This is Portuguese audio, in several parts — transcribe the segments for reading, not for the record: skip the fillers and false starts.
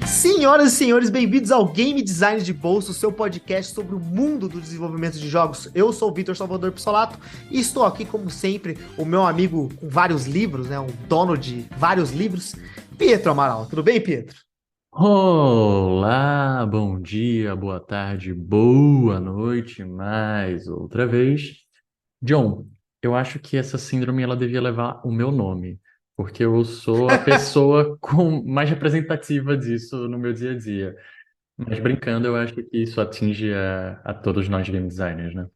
Senhoras e senhores, bem-vindos ao Game Design de Bolso, seu podcast sobre o mundo do desenvolvimento de jogos. Eu sou o Vitor Salvador Pissolato e estou aqui, como sempre, o meu amigo com vários livros, né? Um dono de vários livros, Pietro Amaral. Tudo bem, Pietro? Olá, bom dia, boa tarde, boa noite, mais outra vez. John, eu acho que essa síndrome ela devia levar o meu nome, porque eu sou a pessoa com mais representativa disso no meu dia a dia. Mas brincando, eu acho que isso atinge a todos nós game designers, né?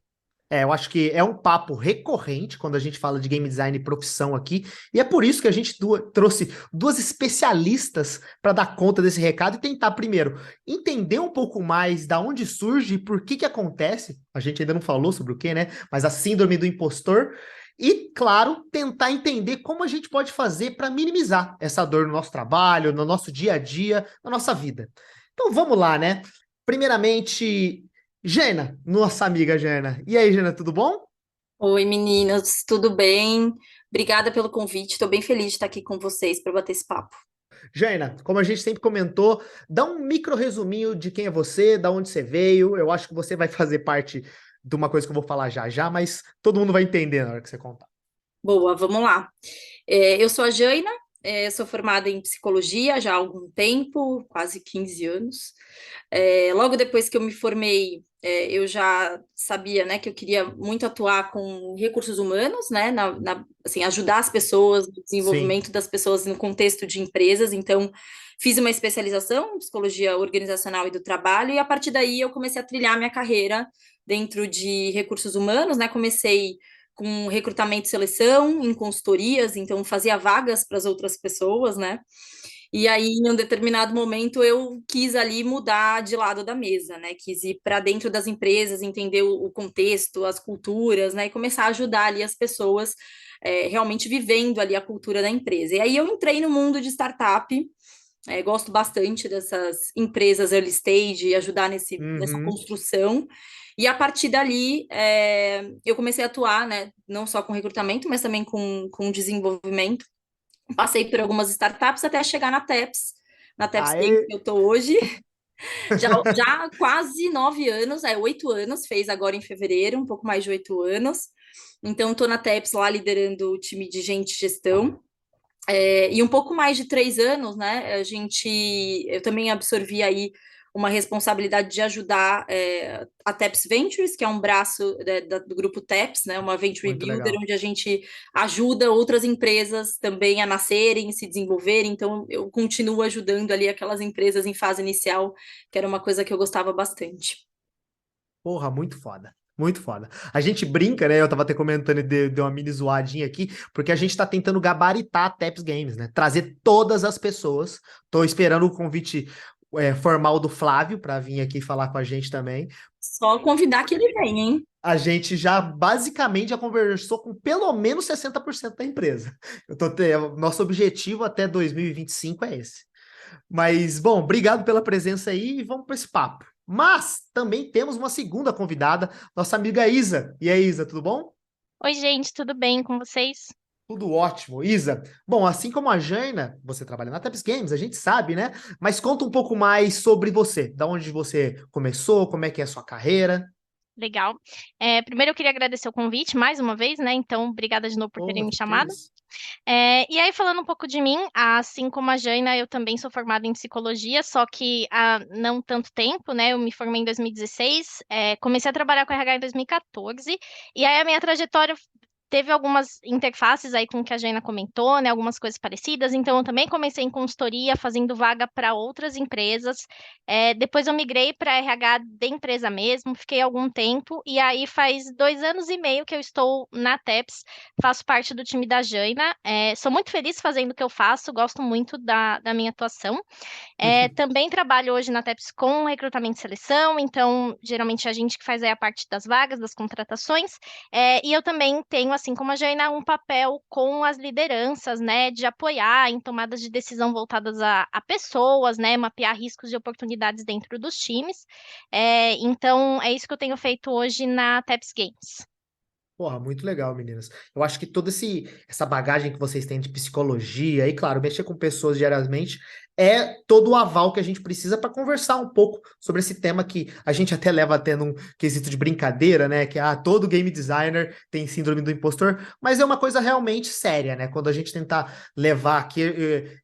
Eu acho que é um papo recorrente quando a gente fala de game design e profissão aqui, e é por isso que a gente trouxe duas especialistas para dar conta desse recado e tentar, primeiro, entender um pouco mais da onde surge e por que acontece. A gente ainda não falou sobre o que, né? Mas a síndrome do impostor. E, claro, tentar entender como a gente pode fazer para minimizar essa dor no nosso trabalho, no nosso dia a dia, na nossa vida. Então vamos lá, né? Primeiramente, Jana, nossa amiga Jana. E aí, Jana, tudo bom? Oi, meninas, tudo bem? Obrigada pelo convite. Estou bem feliz de estar aqui com vocês para bater esse papo. Jana, como a gente sempre comentou, dá um micro resuminho de quem é você, da onde você veio. Eu acho que você vai fazer parte de uma coisa que eu vou falar já já, mas todo mundo vai entender na hora que você contar. Boa, vamos lá. Eu sou a Jaina, sou formada em psicologia já há algum tempo, quase 15 anos. Logo depois que eu me formei, eu já sabia, né, que eu queria muito atuar com recursos humanos, né, assim, ajudar as pessoas, no Sim. desenvolvimento das pessoas no contexto de empresas. Então, fiz uma especialização em psicologia organizacional e do trabalho, e a partir daí eu comecei a trilhar minha carreira dentro de recursos humanos, né, comecei com recrutamento e seleção, em consultorias, então fazia vagas para as outras pessoas, né? E aí, em um determinado momento, eu quis ali mudar de lado da mesa, né? Quis ir para dentro das empresas, entender o contexto, as culturas, né? E começar a ajudar ali as pessoas realmente vivendo ali a cultura da empresa. E aí eu entrei no mundo de startup, gosto bastante dessas empresas early stage, ajudar nessa Uhum. construção. E a partir dali, eu comecei a atuar, né, não só com recrutamento, mas também com desenvolvimento. Passei por algumas startups até chegar na TEPS Games Aê. que eu estou hoje, já há quase 9 anos, 8 anos, fez agora em fevereiro, um pouco mais de 8 anos. Então, estou na TEPS lá liderando o time de gente e gestão. E um pouco mais de 3 anos, né? Eu também absorvi aí uma responsabilidade de ajudar a TEPS Ventures, que é um braço do grupo TEPS, né? Uma Venture Muito Builder, legal. onde a gente ajuda outras empresas também a nascerem, se desenvolverem. Então, eu continuo ajudando ali aquelas empresas em fase inicial, que era uma coisa que eu gostava bastante. Porra, muito foda. Muito foda. A gente brinca, né? Eu tava até comentando e deu uma mini zoadinha aqui, porque a gente tá tentando gabaritar a Taps Games, né? Trazer todas as pessoas. Tô esperando o convite formal do Flávio para vir aqui falar com a gente também. Só convidar que ele vem, hein? A gente já basicamente já conversou com pelo menos 60% da empresa. Nosso objetivo até 2025 é esse. Mas, bom, obrigado pela presença aí e vamos para esse papo. Mas também temos uma segunda convidada, nossa amiga Isa. E aí, Isa, tudo bom? Oi, gente, tudo bem com vocês? Tudo ótimo. Isa, bom, assim como a Jaina, você trabalha na Taps Games, a gente sabe, né? Mas conta um pouco mais sobre você. Da onde você começou, como é que é a sua carreira. Legal. Primeiro eu queria agradecer o convite mais uma vez, né? Então, obrigada de novo por terem Porra, me que chamado. isso. E aí, falando um pouco de mim, assim como a Jaina, eu também sou formada em psicologia, só que há não tanto tempo, né? Eu me formei em 2016, comecei a trabalhar com RH em 2014, e aí a minha trajetória teve algumas interfaces aí com o que a Jaina comentou, né? Algumas coisas parecidas, então eu também comecei em consultoria, fazendo vaga para outras empresas. Depois eu migrei para RH de empresa mesmo, fiquei algum tempo, e aí faz 2 anos e meio que eu estou na TEPS. Faço parte do time da Jaina. Sou muito feliz fazendo o que eu faço, gosto muito da minha atuação. Também trabalho hoje na TEPS com recrutamento e seleção, então geralmente a gente que faz aí a parte das vagas, das contratações. E eu também tenho assim como a Jaina, um papel com as lideranças, né, de apoiar em tomadas de decisão voltadas a pessoas, né, mapear riscos e oportunidades dentro dos times. Então, é isso que eu tenho feito hoje na Taps Games. Porra, muito legal, meninas. Eu acho que toda essa bagagem que vocês têm de psicologia, e claro, mexer com pessoas diariamente, é todo o aval que a gente precisa para conversar um pouco sobre esse tema que a gente até leva até num quesito de brincadeira, né? Que todo game designer tem síndrome do impostor, mas é uma coisa realmente séria, né? Quando a gente tentar levar aqui,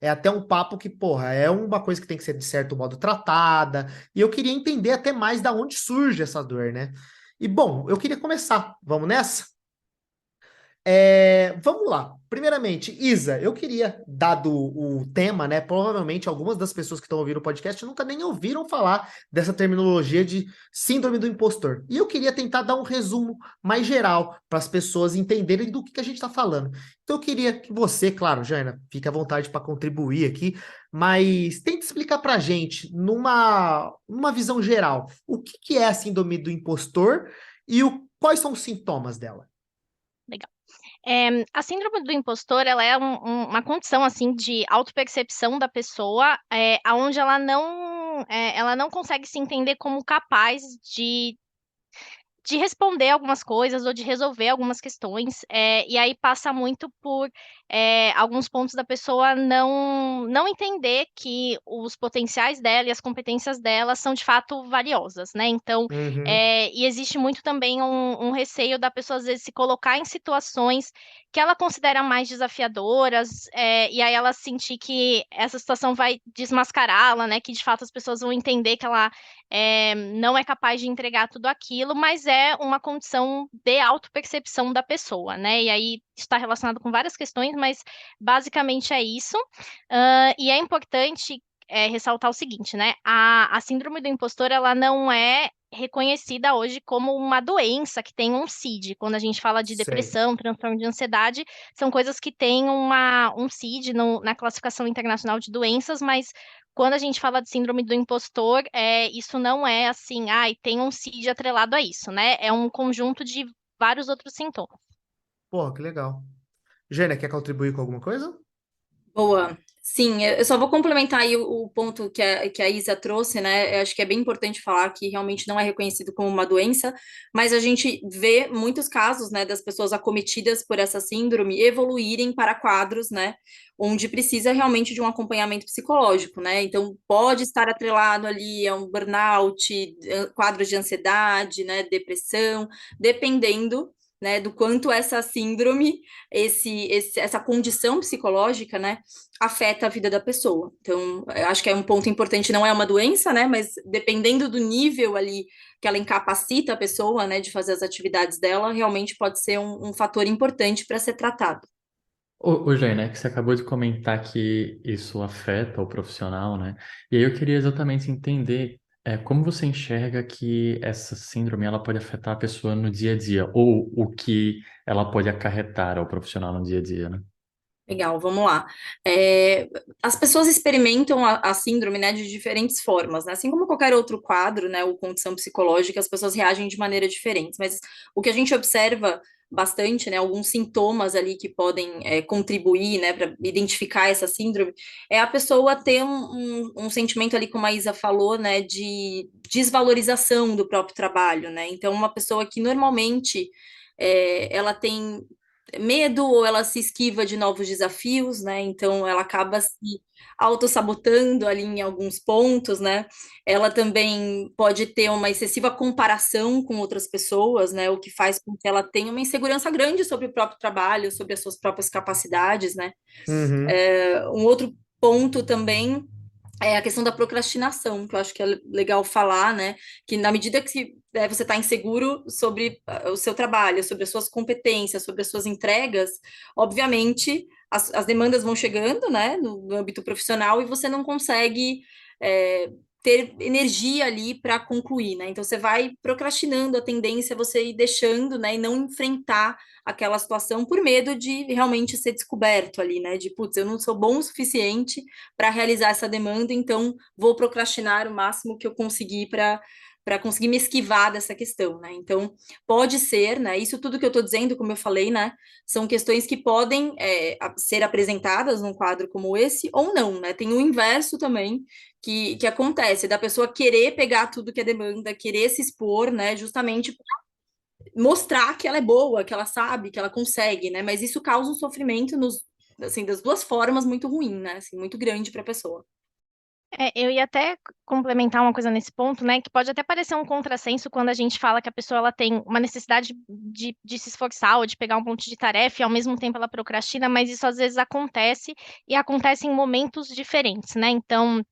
é até um papo que, porra, é uma coisa que tem que ser de certo modo tratada, e eu queria entender até mais da onde surge essa dor, né? E bom, eu queria começar. Vamos nessa? Vamos lá. Primeiramente, Isa, eu queria, dado o tema, né? Provavelmente algumas das pessoas que estão ouvindo o podcast nunca nem ouviram falar dessa terminologia de síndrome do impostor. E eu queria tentar dar um resumo mais geral para as pessoas entenderem do que a gente está falando. Então, eu queria que você, claro, Jana, fique à vontade para contribuir aqui, mas tente explicar para a gente, numa visão geral, o que é a síndrome do impostor e quais são os sintomas dela. Legal. A síndrome do impostor, ela é uma condição, assim, de autopercepção da pessoa, aonde ela não consegue se entender como capaz de responder algumas coisas ou de resolver algumas questões, e aí passa muito por alguns pontos da pessoa não entender que os potenciais dela e as competências dela são de fato valiosas, né? Então, Uhum. e existe muito também um receio da pessoa às vezes se colocar em situações que ela considera mais desafiadoras, e aí ela sentir que essa situação vai desmascará-la, né? Que de fato as pessoas vão entender que ela não é capaz de entregar tudo aquilo, mas é uma condição de autopercepção da pessoa, né? E aí está relacionado com várias questões, mas basicamente é isso. E é importante ressaltar o seguinte, né? A síndrome do impostor, ela não é reconhecida hoje como uma doença que tem um CID. Quando a gente fala de Sei. depressão, transtorno de ansiedade, são coisas que têm um CID na classificação internacional de doenças, mas quando a gente fala de síndrome do impostor, isso não é assim, e tem um CID atrelado a isso, né? É um conjunto de vários outros sintomas. Pô, que legal. Jânia, quer contribuir com alguma coisa? Boa. Sim, eu só vou complementar aí o ponto que a Isa trouxe, né? Eu acho que é bem importante falar que realmente não é reconhecido como uma doença, mas a gente vê muitos casos, né, das pessoas acometidas por essa síndrome evoluírem para quadros, né, onde precisa realmente de um acompanhamento psicológico, né? Então, pode estar atrelado ali a um burnout, quadros de ansiedade, né, depressão, dependendo, né, do quanto essa síndrome, essa condição psicológica, né, afeta a vida da pessoa. Então, eu acho que é um ponto importante, não é uma doença, né, mas dependendo do nível ali que ela incapacita a pessoa, né, de fazer as atividades dela, realmente pode ser um fator importante para ser tratado. Ô, Jay, né, que você acabou de comentar que isso afeta o profissional, né? E aí eu queria exatamente entender como você enxerga que essa síndrome ela pode afetar a pessoa no dia a dia, ou o que ela pode acarretar ao profissional no dia a dia, né? Legal, vamos lá. As pessoas experimentam a síndrome, né, de diferentes formas, né? Assim como qualquer outro quadro, né, ou condição psicológica, as pessoas reagem de maneira diferente. Mas o que a gente observa bastante, né, alguns sintomas ali que podem contribuir, né, para identificar essa síndrome, é a pessoa ter um sentimento ali, como a Isa falou, né, de desvalorização do próprio trabalho, né? Então, uma pessoa que normalmente ela tem medo ou ela se esquiva de novos desafios, né? Então ela acaba se autossabotando ali em alguns pontos, né? Ela também pode ter uma excessiva comparação com outras pessoas, né? O que faz com que ela tenha uma insegurança grande sobre o próprio trabalho, sobre as suas próprias capacidades, né? Uhum. Um outro ponto também é a questão da procrastinação, que eu acho que é legal falar, né? Que na medida que você está inseguro sobre o seu trabalho, sobre as suas competências, sobre as suas entregas, obviamente as demandas vão chegando, né, no âmbito profissional e você não consegue ter energia ali para concluir, né? Então você vai procrastinando, a tendência é você ir deixando, né, e não enfrentar aquela situação por medo de realmente ser descoberto ali, né? De putz, eu não sou bom o suficiente para realizar essa demanda, então vou procrastinar o máximo que eu conseguir para conseguir me esquivar dessa questão, né? Então, pode ser, né? Isso tudo que eu estou dizendo, como eu falei, né? São questões que podem ser apresentadas num quadro como esse ou não, né? Tem o inverso também que acontece, da pessoa querer pegar tudo que é demanda, querer se expor, né? Justamente mostrar que ela é boa, que ela sabe, que ela consegue, né? Mas isso causa um sofrimento assim, das duas formas muito ruim, né? Assim, muito grande para a pessoa. Eu ia até complementar uma coisa nesse ponto, né? Que pode até parecer um contrassenso quando a gente fala que a pessoa ela tem uma necessidade de se esforçar ou de pegar um monte de tarefa e ao mesmo tempo ela procrastina, mas isso às vezes acontece e acontece em momentos diferentes, né? Então,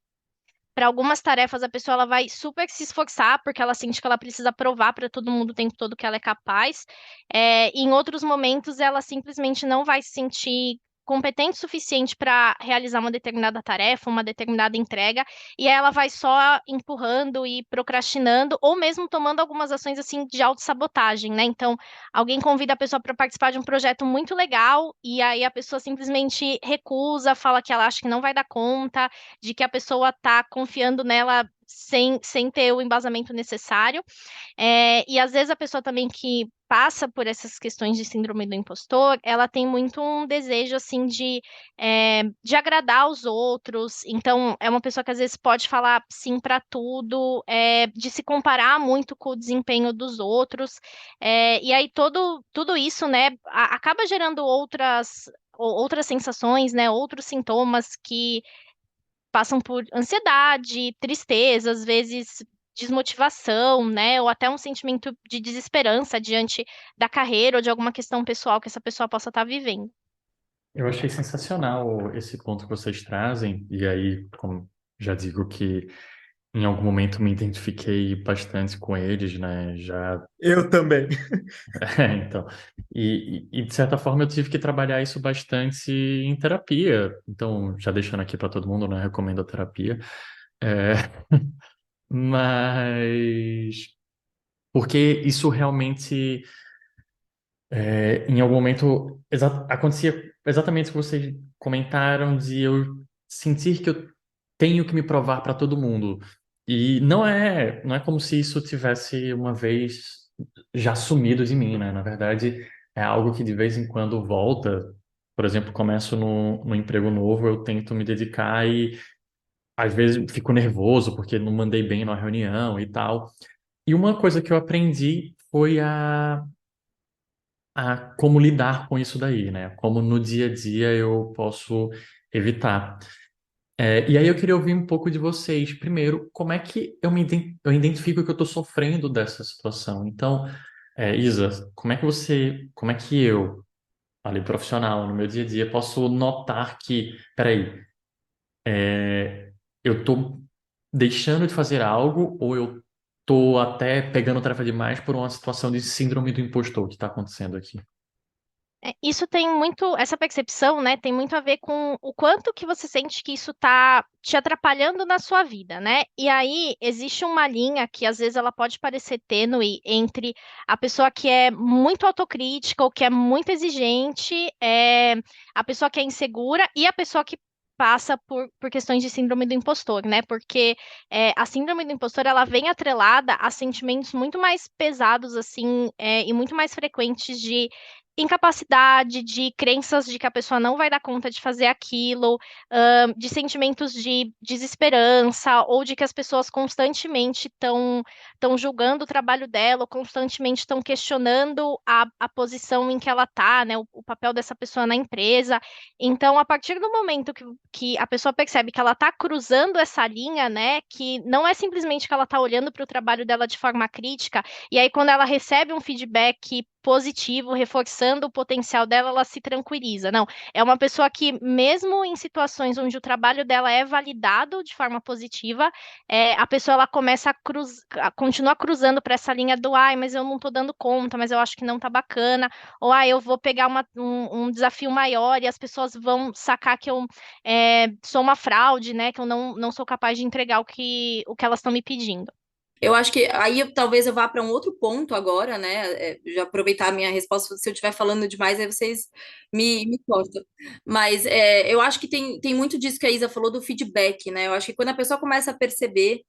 para algumas tarefas a pessoa ela vai super se esforçar porque ela sente que ela precisa provar para todo mundo o tempo todo que ela é capaz. E em outros momentos ela simplesmente não vai se sentir competente o suficiente para realizar uma determinada tarefa, uma determinada entrega, e aí ela vai só empurrando e procrastinando, ou mesmo tomando algumas ações assim de autossabotagem, né? Então, alguém convida a pessoa para participar de um projeto muito legal, e aí a pessoa simplesmente recusa, fala que ela acha que não vai dar conta, de que a pessoa está confiando nela sem ter o embasamento necessário. E às vezes a pessoa também que passa por essas questões de síndrome do impostor, ela tem muito um desejo assim de agradar os outros. Então, é uma pessoa que às vezes pode falar sim para tudo, de se comparar muito com o desempenho dos outros. E aí tudo isso, né, acaba gerando outras sensações, né, outros sintomas que passam por ansiedade, tristeza, às vezes desmotivação, né? Ou até um sentimento de desesperança diante da carreira ou de alguma questão pessoal que essa pessoa possa estar vivendo. Eu achei sensacional esse ponto que vocês trazem, e aí, como já digo que em algum momento me identifiquei bastante com eles, né? Já Eu também. então, e de certa forma eu tive que trabalhar isso bastante em terapia. Então, já deixando aqui para todo mundo, né? Recomendo a terapia. É, mas porque isso realmente, em algum momento, acontecia exatamente o que vocês comentaram de eu sentir que eu tenho que me provar para todo mundo. E não é como se isso tivesse uma vez já sumido de mim, né? Na verdade, é algo que de vez em quando volta. Por exemplo, começo no emprego novo, eu tento me dedicar e às vezes fico nervoso porque não mandei bem na reunião e tal. E uma coisa que eu aprendi foi a como lidar com isso daí, né? Como no dia a dia eu posso evitar. E aí eu queria ouvir um pouco de vocês. Primeiro, como é que eu identifico que eu estou sofrendo dessa situação? Então, Isa, como é que eu, ali profissional, no meu dia a dia, posso notar que, peraí, eu estou deixando de fazer algo ou eu estou até pegando tarefa demais por uma situação de síndrome do impostor que está acontecendo aqui? Isso tem muito, essa percepção, né, tem muito a ver com o quanto que você sente que isso está te atrapalhando na sua vida, né? E aí existe uma linha que às vezes ela pode parecer tênue entre a pessoa que é muito autocrítica ou que é muito exigente, a pessoa que é insegura e a pessoa que passa por questões de síndrome do impostor, né? Porque a síndrome do impostor ela vem atrelada a sentimentos muito mais pesados assim, e muito mais frequentes de incapacidade, de crenças de que a pessoa não vai dar conta de fazer aquilo, de sentimentos de desesperança, ou de que as pessoas constantemente estão julgando o trabalho dela, ou constantemente estão questionando a posição em que ela está, né, o papel dessa pessoa na empresa. Então, a partir do momento que a pessoa percebe que ela está cruzando essa linha, né, que não é simplesmente que ela está olhando para o trabalho dela de forma crítica, e aí quando ela recebe um feedback positivo, reforçando o potencial dela, ela se tranquiliza. Não, é uma pessoa que, mesmo em situações onde o trabalho dela é validado de forma positiva, a pessoa ela começa a continuar cruzando para essa linha do ai, mas eu não estou dando conta, mas eu acho que não tá bacana, ou ai, eu vou pegar um desafio maior e as pessoas vão sacar que eu sou uma fraude, né? Que eu não sou capaz de entregar o que elas estão me pedindo. Eu acho que aí talvez eu vá para um outro ponto agora, né? Já aproveitar a minha resposta, se eu estiver falando demais, aí vocês me cortam. Mas eu acho que tem muito disso que a Isa falou do feedback, né? Eu acho que quando a pessoa começa a perceber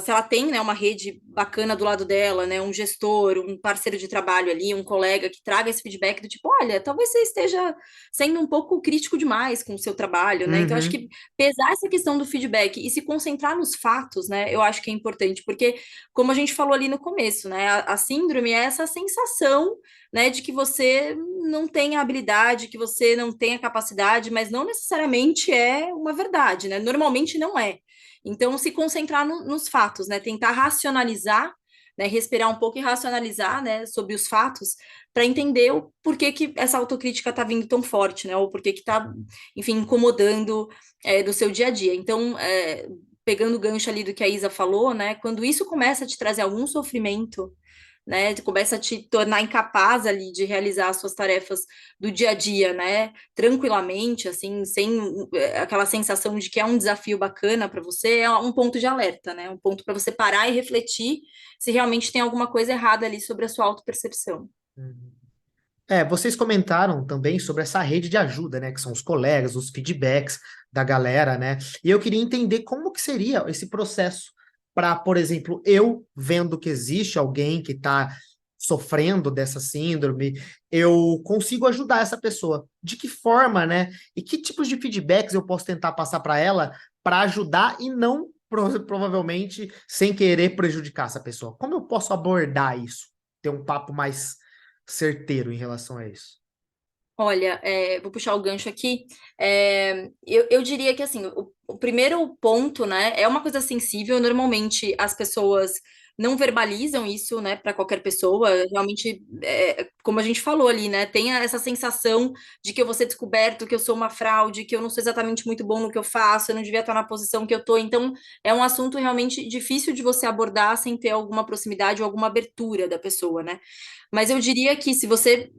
se ela tem, né, uma rede bacana do lado dela, né, um gestor, um parceiro de trabalho ali, um colega que traga esse feedback do tipo, olha, talvez você esteja sendo um pouco crítico demais com o seu trabalho, né? Então, acho Uhum. que pesar essa questão do feedback e se concentrar nos fatos, né, eu acho que é importante, porque, como a gente falou ali no começo, né, a síndrome é essa sensação, né, de que você não tem a habilidade, que você não tem a capacidade, mas não necessariamente é uma verdade, né? Normalmente não é. Então, se concentrar nos fatos, né? Tentar racionalizar, né? Respirar um pouco e racionalizar, né? Sobre os fatos, para entender o porquê que essa autocrítica está vindo tão forte, né? Ou porquê que está, enfim, incomodando no seu dia a dia. Então, pegando o gancho ali do que a Isa falou, né? Quando isso começa a te trazer algum sofrimento, né? Começa a te tornar incapaz ali de realizar as suas tarefas do dia a dia, né? Tranquilamente, assim, sem aquela sensação de que é um desafio bacana para você, é um ponto de alerta, né? Um ponto para você parar e refletir se realmente tem alguma coisa errada ali sobre a sua autopercepção. Uhum. Vocês comentaram também sobre essa rede de ajuda, né? Que são os colegas, os feedbacks da galera, né? E eu queria entender como que seria esse processo para, por exemplo, eu vendo que existe alguém que está sofrendo dessa síndrome, eu consigo ajudar essa pessoa. De que forma, né? E que tipos de feedbacks eu posso tentar passar para ela para ajudar e não provavelmente sem querer prejudicar essa pessoa? Como eu posso abordar isso? Ter um papo mais certeiro em relação a isso. Olha, vou puxar o gancho aqui. Eu diria que assim, o primeiro ponto, né, é uma coisa sensível. Normalmente as pessoas não verbalizam isso, né, para qualquer pessoa. Realmente, como a gente falou ali, né, tem essa sensação de que eu vou ser descoberto, que eu sou uma fraude, que eu não sou exatamente muito bom no que eu faço, eu não devia estar na posição que eu tô. Então, é um assunto realmente difícil de você abordar sem ter alguma proximidade ou alguma abertura da pessoa, né? Mas eu diria que se você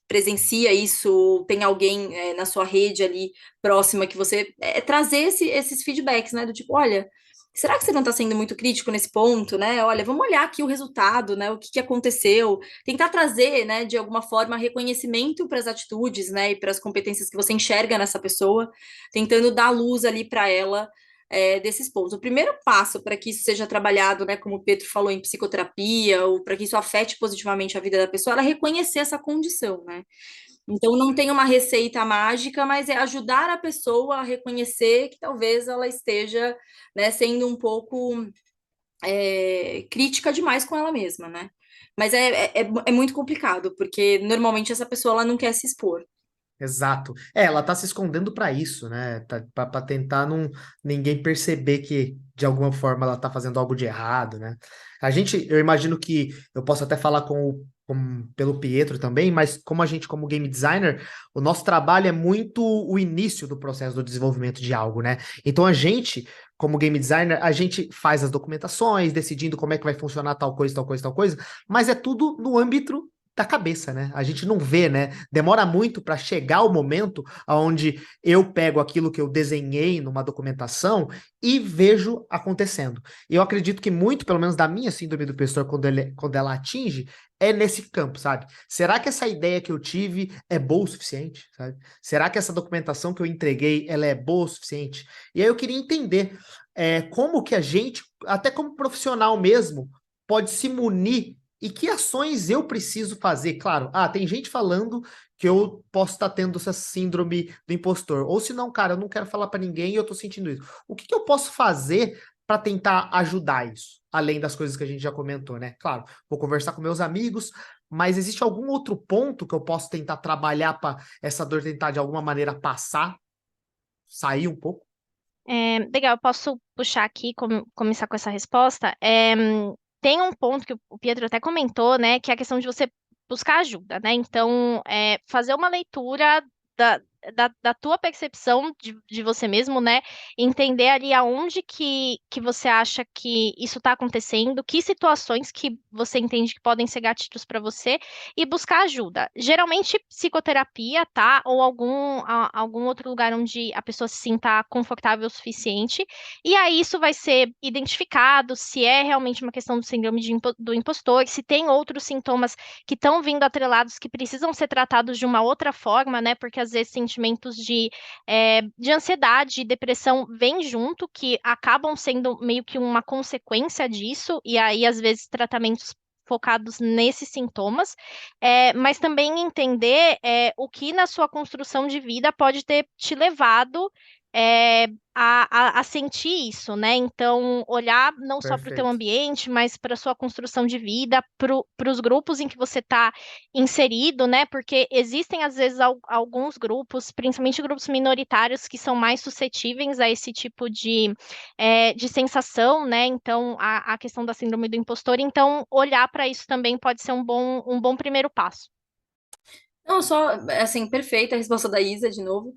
presencia isso, tem alguém na sua rede ali próxima que você trazer esses feedbacks, né? Do tipo, olha, será que você não está sendo muito crítico nesse ponto, né? Olha, vamos olhar aqui o resultado, né? O que aconteceu, tentar trazer, né, de alguma forma, reconhecimento para as atitudes, né, e para as competências que você enxerga nessa pessoa, tentando dar luz ali para ela desses pontos. O primeiro passo para que isso seja trabalhado, né, como o Pedro falou, em psicoterapia, ou para que isso afete positivamente a vida da pessoa, ela reconhecer essa condição, né? Então, não tem uma receita mágica, mas é ajudar a pessoa a reconhecer que talvez ela esteja, né, sendo um pouco crítica demais com ela mesma, né? Mas é muito complicado, porque normalmente essa pessoa ela não quer se expor. Exato. Ela tá se escondendo para isso, né? Para tentar ninguém perceber que de alguma forma ela tá fazendo algo de errado, né? Eu imagino que eu posso até falar pelo Pietro também, mas como a gente, como game designer, o nosso trabalho é muito o início do processo do desenvolvimento de algo, né? Então a gente, como game designer, a gente faz as documentações, decidindo como é que vai funcionar tal coisa, tal coisa, tal coisa, mas é tudo no âmbito da cabeça, né? A gente não vê, né? Demora muito para chegar o momento onde eu pego aquilo que eu desenhei numa documentação e vejo acontecendo. E eu acredito que muito, pelo menos da minha síndrome do impostor, quando ela atinge, é nesse campo, sabe? Será que essa ideia que eu tive é boa o suficiente, sabe? Será que essa documentação que eu entreguei, ela é boa o suficiente? E aí eu queria entender como que a gente, até como profissional mesmo, pode se munir e que ações eu preciso fazer? Claro, tem gente falando que eu posso estar tendo essa síndrome do impostor. Ou se não, cara, eu não quero falar para ninguém e eu tô sentindo isso. O que eu posso fazer para tentar ajudar isso? Além das coisas que a gente já comentou, né? Claro, vou conversar com meus amigos, mas existe algum outro ponto que eu posso tentar trabalhar para essa dor tentar de alguma maneira passar, sair um pouco? Legal, eu posso puxar aqui, começar com essa resposta. Tem um ponto que o Pietro até comentou, né, que é a questão de você buscar ajuda, né? Então, fazer uma leitura da, da tua percepção de você mesmo, né? Entender ali aonde que você acha que isso está acontecendo, que situações que você entende que podem ser gatilhos para você e buscar ajuda. Geralmente, psicoterapia, tá? Ou algum outro lugar onde a pessoa se sinta confortável o suficiente. E aí isso vai ser identificado se é realmente uma questão do síndrome do impostor, se tem outros sintomas que estão vindo atrelados que precisam ser tratados de uma outra forma, né? Porque às vezes sentimentos de ansiedade e depressão vêm junto, que acabam sendo meio que uma consequência disso, e aí, às vezes, tratamentos focados nesses sintomas, mas também entender o que na sua construção de vida pode ter te levado a sentir isso, né? Então, olhar não só para o teu Perfeito. ambiente, mas para a sua construção de vida, para os grupos em que você está inserido, né? Porque existem, às vezes, alguns grupos, principalmente grupos minoritários, que são mais suscetíveis a esse tipo de sensação, né? Então, a questão da síndrome do impostor. Então, olhar para isso também pode ser um bom primeiro passo. Não, só, assim, perfeita a resposta da Isa, de novo.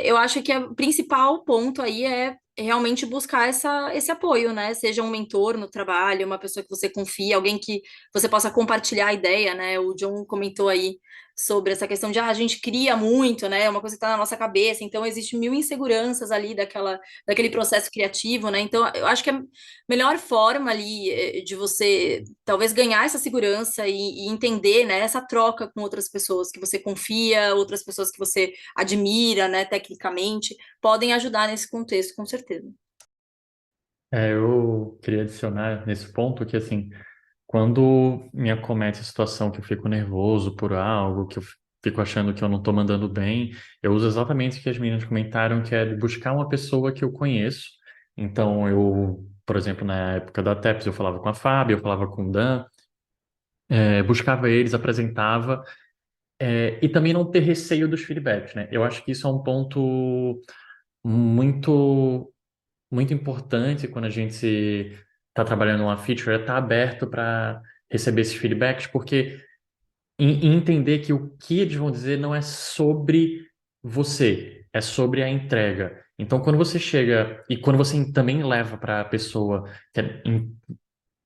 Eu acho que o principal ponto aí é realmente buscar esse apoio, né? Seja um mentor no trabalho, uma pessoa que você confia, alguém que você possa compartilhar a ideia, né? O John comentou aí sobre essa questão de a gente cria muito, né? É uma coisa que está na nossa cabeça, então existe mil inseguranças ali daquele processo criativo, né? Então, eu acho que a melhor forma ali de você talvez ganhar essa segurança e entender, né, essa troca com outras pessoas que você confia, outras pessoas que você admira, né, tecnicamente, podem ajudar nesse contexto, com certeza. Eu queria adicionar nesse ponto que, assim, quando me acomete a situação que eu fico nervoso por algo, que eu fico achando que eu não estou mandando bem, eu uso exatamente o que as meninas comentaram, que é de buscar uma pessoa que eu conheço. Então, por exemplo, na época da TEPS, eu falava com a Fábio, eu falava com o Dan, buscava eles, apresentava, e também não ter receio dos feedbacks, né? Eu acho que isso é um ponto muito muito importante quando a gente está trabalhando uma feature, é estar aberto para receber esses feedbacks, porque e entender que o que eles vão dizer não é sobre você, é sobre a entrega. Então, quando você chega e quando você também leva para a pessoa que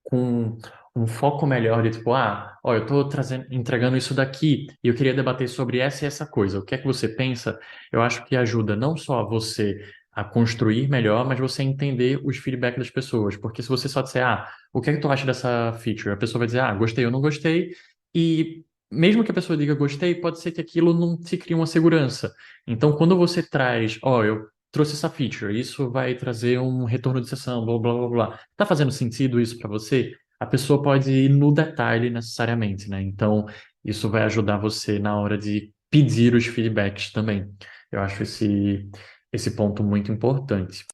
com um foco melhor de tipo, ó, eu estou entregando isso daqui e eu queria debater sobre essa e essa coisa. O que é que você pensa? Eu acho que ajuda não só você a construir melhor, mas você a entender os feedbacks das pessoas. Porque se você só disser, o que é que tu acha dessa feature? A pessoa vai dizer, gostei ou não gostei. E mesmo que a pessoa diga gostei, pode ser que aquilo não te crie uma segurança. Então, quando você traz, eu trouxe essa feature, isso vai trazer um retorno de sessão, blá, blá, blá, blá. Tá fazendo sentido isso para você? A pessoa pode ir no detalhe necessariamente, né? Então, isso vai ajudar você na hora de pedir os feedbacks também. Eu acho esse ponto muito importante.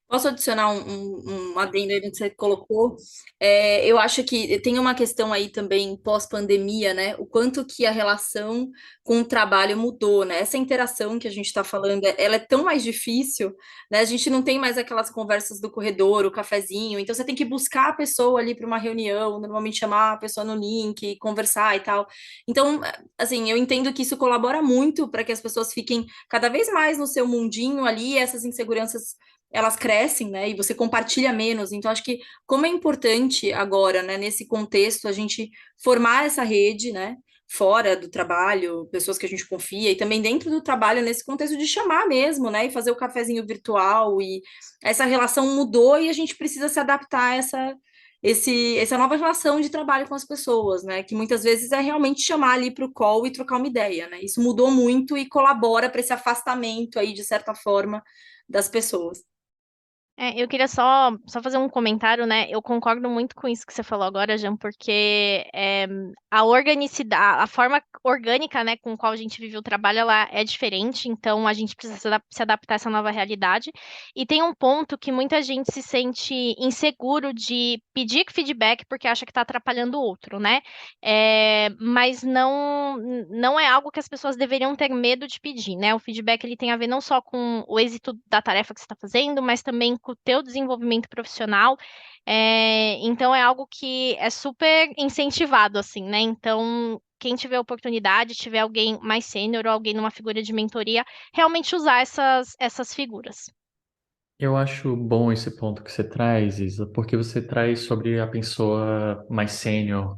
Posso adicionar um adendo aí no que você colocou? Eu acho que tem uma questão aí também pós-pandemia, né? O quanto que a relação com o trabalho mudou, né? Essa interação que a gente está falando, ela é tão mais difícil, né? A gente não tem mais aquelas conversas do corredor, o cafezinho, então você tem que buscar a pessoa ali para uma reunião, normalmente chamar a pessoa no link, conversar e tal. Então, assim, eu entendo que isso colabora muito para que as pessoas fiquem cada vez mais no seu mundinho ali, e essas inseguranças elas crescem, né? E você compartilha menos. Então, acho que como é importante agora, né, nesse contexto, a gente formar essa rede, né? Fora do trabalho, pessoas que a gente confia, e também dentro do trabalho, nesse contexto de chamar mesmo, né? E fazer o cafezinho virtual, e essa relação mudou e a gente precisa se adaptar a essa nova relação de trabalho com as pessoas, né? Que muitas vezes é realmente chamar ali para o call e trocar uma ideia, né? Isso mudou muito e colabora para esse afastamento aí, de certa forma, das pessoas. Eu queria só fazer um comentário, né? Eu concordo muito com isso que você falou agora, Jean, porque a organicidade, a forma orgânica, né, com qual a gente vive o trabalho, ela é diferente, então a gente precisa se adaptar a essa nova realidade. E tem um ponto que muita gente se sente inseguro de pedir feedback porque acha que está atrapalhando o outro, né? Mas não é algo que as pessoas deveriam ter medo de pedir, né? O feedback ele tem a ver não só com o êxito da tarefa que você está fazendo, mas também com o teu desenvolvimento profissional. Então é algo que é super incentivado, assim, né? Então, quem tiver oportunidade, tiver alguém mais sênior ou alguém numa figura de mentoria, realmente usar essas figuras. Eu acho bom esse ponto que você traz, Isa, porque você traz sobre a pessoa mais sênior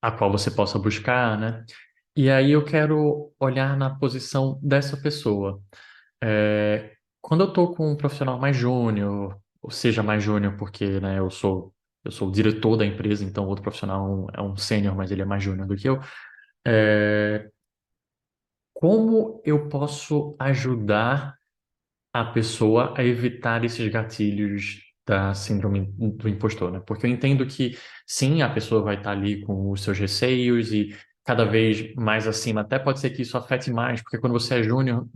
a qual você possa buscar, né? E aí eu quero olhar na posição dessa pessoa. Quando eu estou com um profissional mais júnior, ou seja, mais júnior porque, né, eu sou o diretor da empresa, então outro profissional é um sênior, mas ele é mais júnior do que eu. como eu posso ajudar a pessoa a evitar esses gatilhos da síndrome do impostor, né? Porque eu entendo que, sim, a pessoa vai estar ali com os seus receios e cada vez mais acima. Até pode ser que isso afete mais, porque quando você é júnior,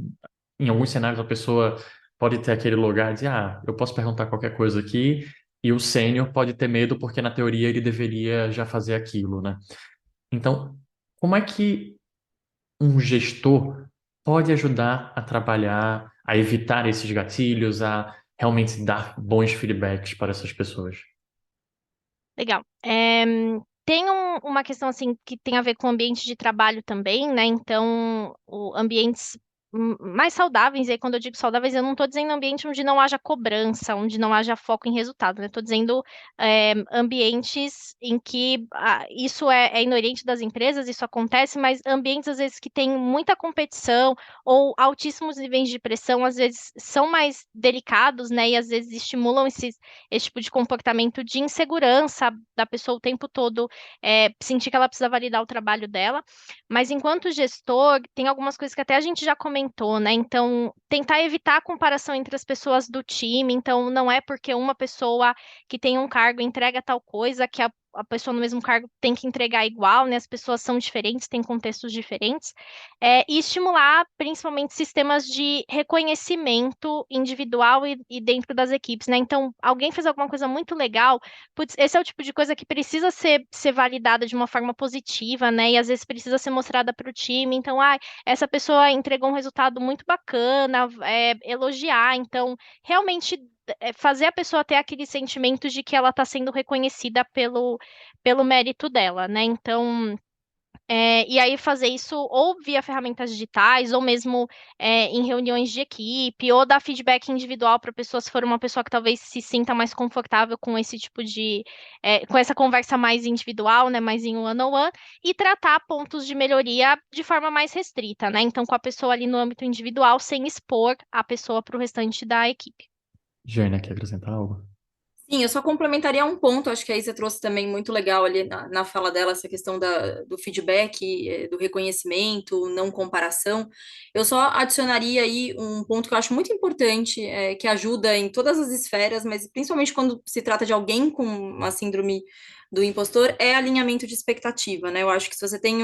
em alguns cenários a pessoa pode ter aquele lugar de, eu posso perguntar qualquer coisa aqui, e o sênior pode ter medo porque, na teoria, ele deveria já fazer aquilo, né? Então, como é que um gestor pode ajudar a trabalhar, a evitar esses gatilhos, a realmente dar bons feedbacks para essas pessoas? Legal. Tem uma questão assim que tem a ver com o ambiente de trabalho também, né? Então, ambientes mais saudáveis, e aí quando eu digo saudáveis, eu não estou dizendo ambiente onde não haja cobrança, onde não haja foco em resultado, né? Estou dizendo ambientes em que isso é inerente das empresas, isso acontece, mas ambientes às vezes que tem muita competição ou altíssimos níveis de pressão, às vezes são mais delicados, né? E às vezes estimulam esse tipo de comportamento de insegurança da pessoa o tempo todo, sentir que ela precisa validar o trabalho dela. Mas enquanto gestor, tem algumas coisas que até a gente já comentou, né? Então, tentar evitar a comparação entre as pessoas do time. Então, não é porque uma pessoa que tem um cargo entrega tal coisa que a pessoa no mesmo cargo tem que entregar igual, né? As pessoas são diferentes, têm contextos diferentes. E estimular, principalmente, sistemas de reconhecimento individual e dentro das equipes, né? Então, alguém fez alguma coisa muito legal, putz, esse é o tipo de coisa que precisa ser validada de uma forma positiva, né? E às vezes precisa ser mostrada para o time. Então, essa pessoa entregou um resultado muito bacana, elogiar. Então, realmente fazer a pessoa ter aquele sentimento de que ela está sendo reconhecida pelo mérito dela, né? Então, e aí fazer isso ou via ferramentas digitais, ou mesmo em reuniões de equipe, ou dar feedback individual para a pessoa, se for uma pessoa que talvez se sinta mais confortável com esse tipo com essa conversa mais individual, né, mais em one-on-one, e tratar pontos de melhoria de forma mais restrita, né? Então, com a pessoa ali no âmbito individual, sem expor a pessoa para o restante da equipe. Jânia, quer acrescentar algo? Sim, eu só complementaria um ponto, acho que a Isa trouxe também muito legal ali na fala dela, essa questão do feedback, do reconhecimento, não comparação. Eu só adicionaria aí um ponto que eu acho muito importante, que ajuda em todas as esferas, mas principalmente quando se trata de alguém com uma síndrome do impostor, é alinhamento de expectativa, né? Eu acho que se você tem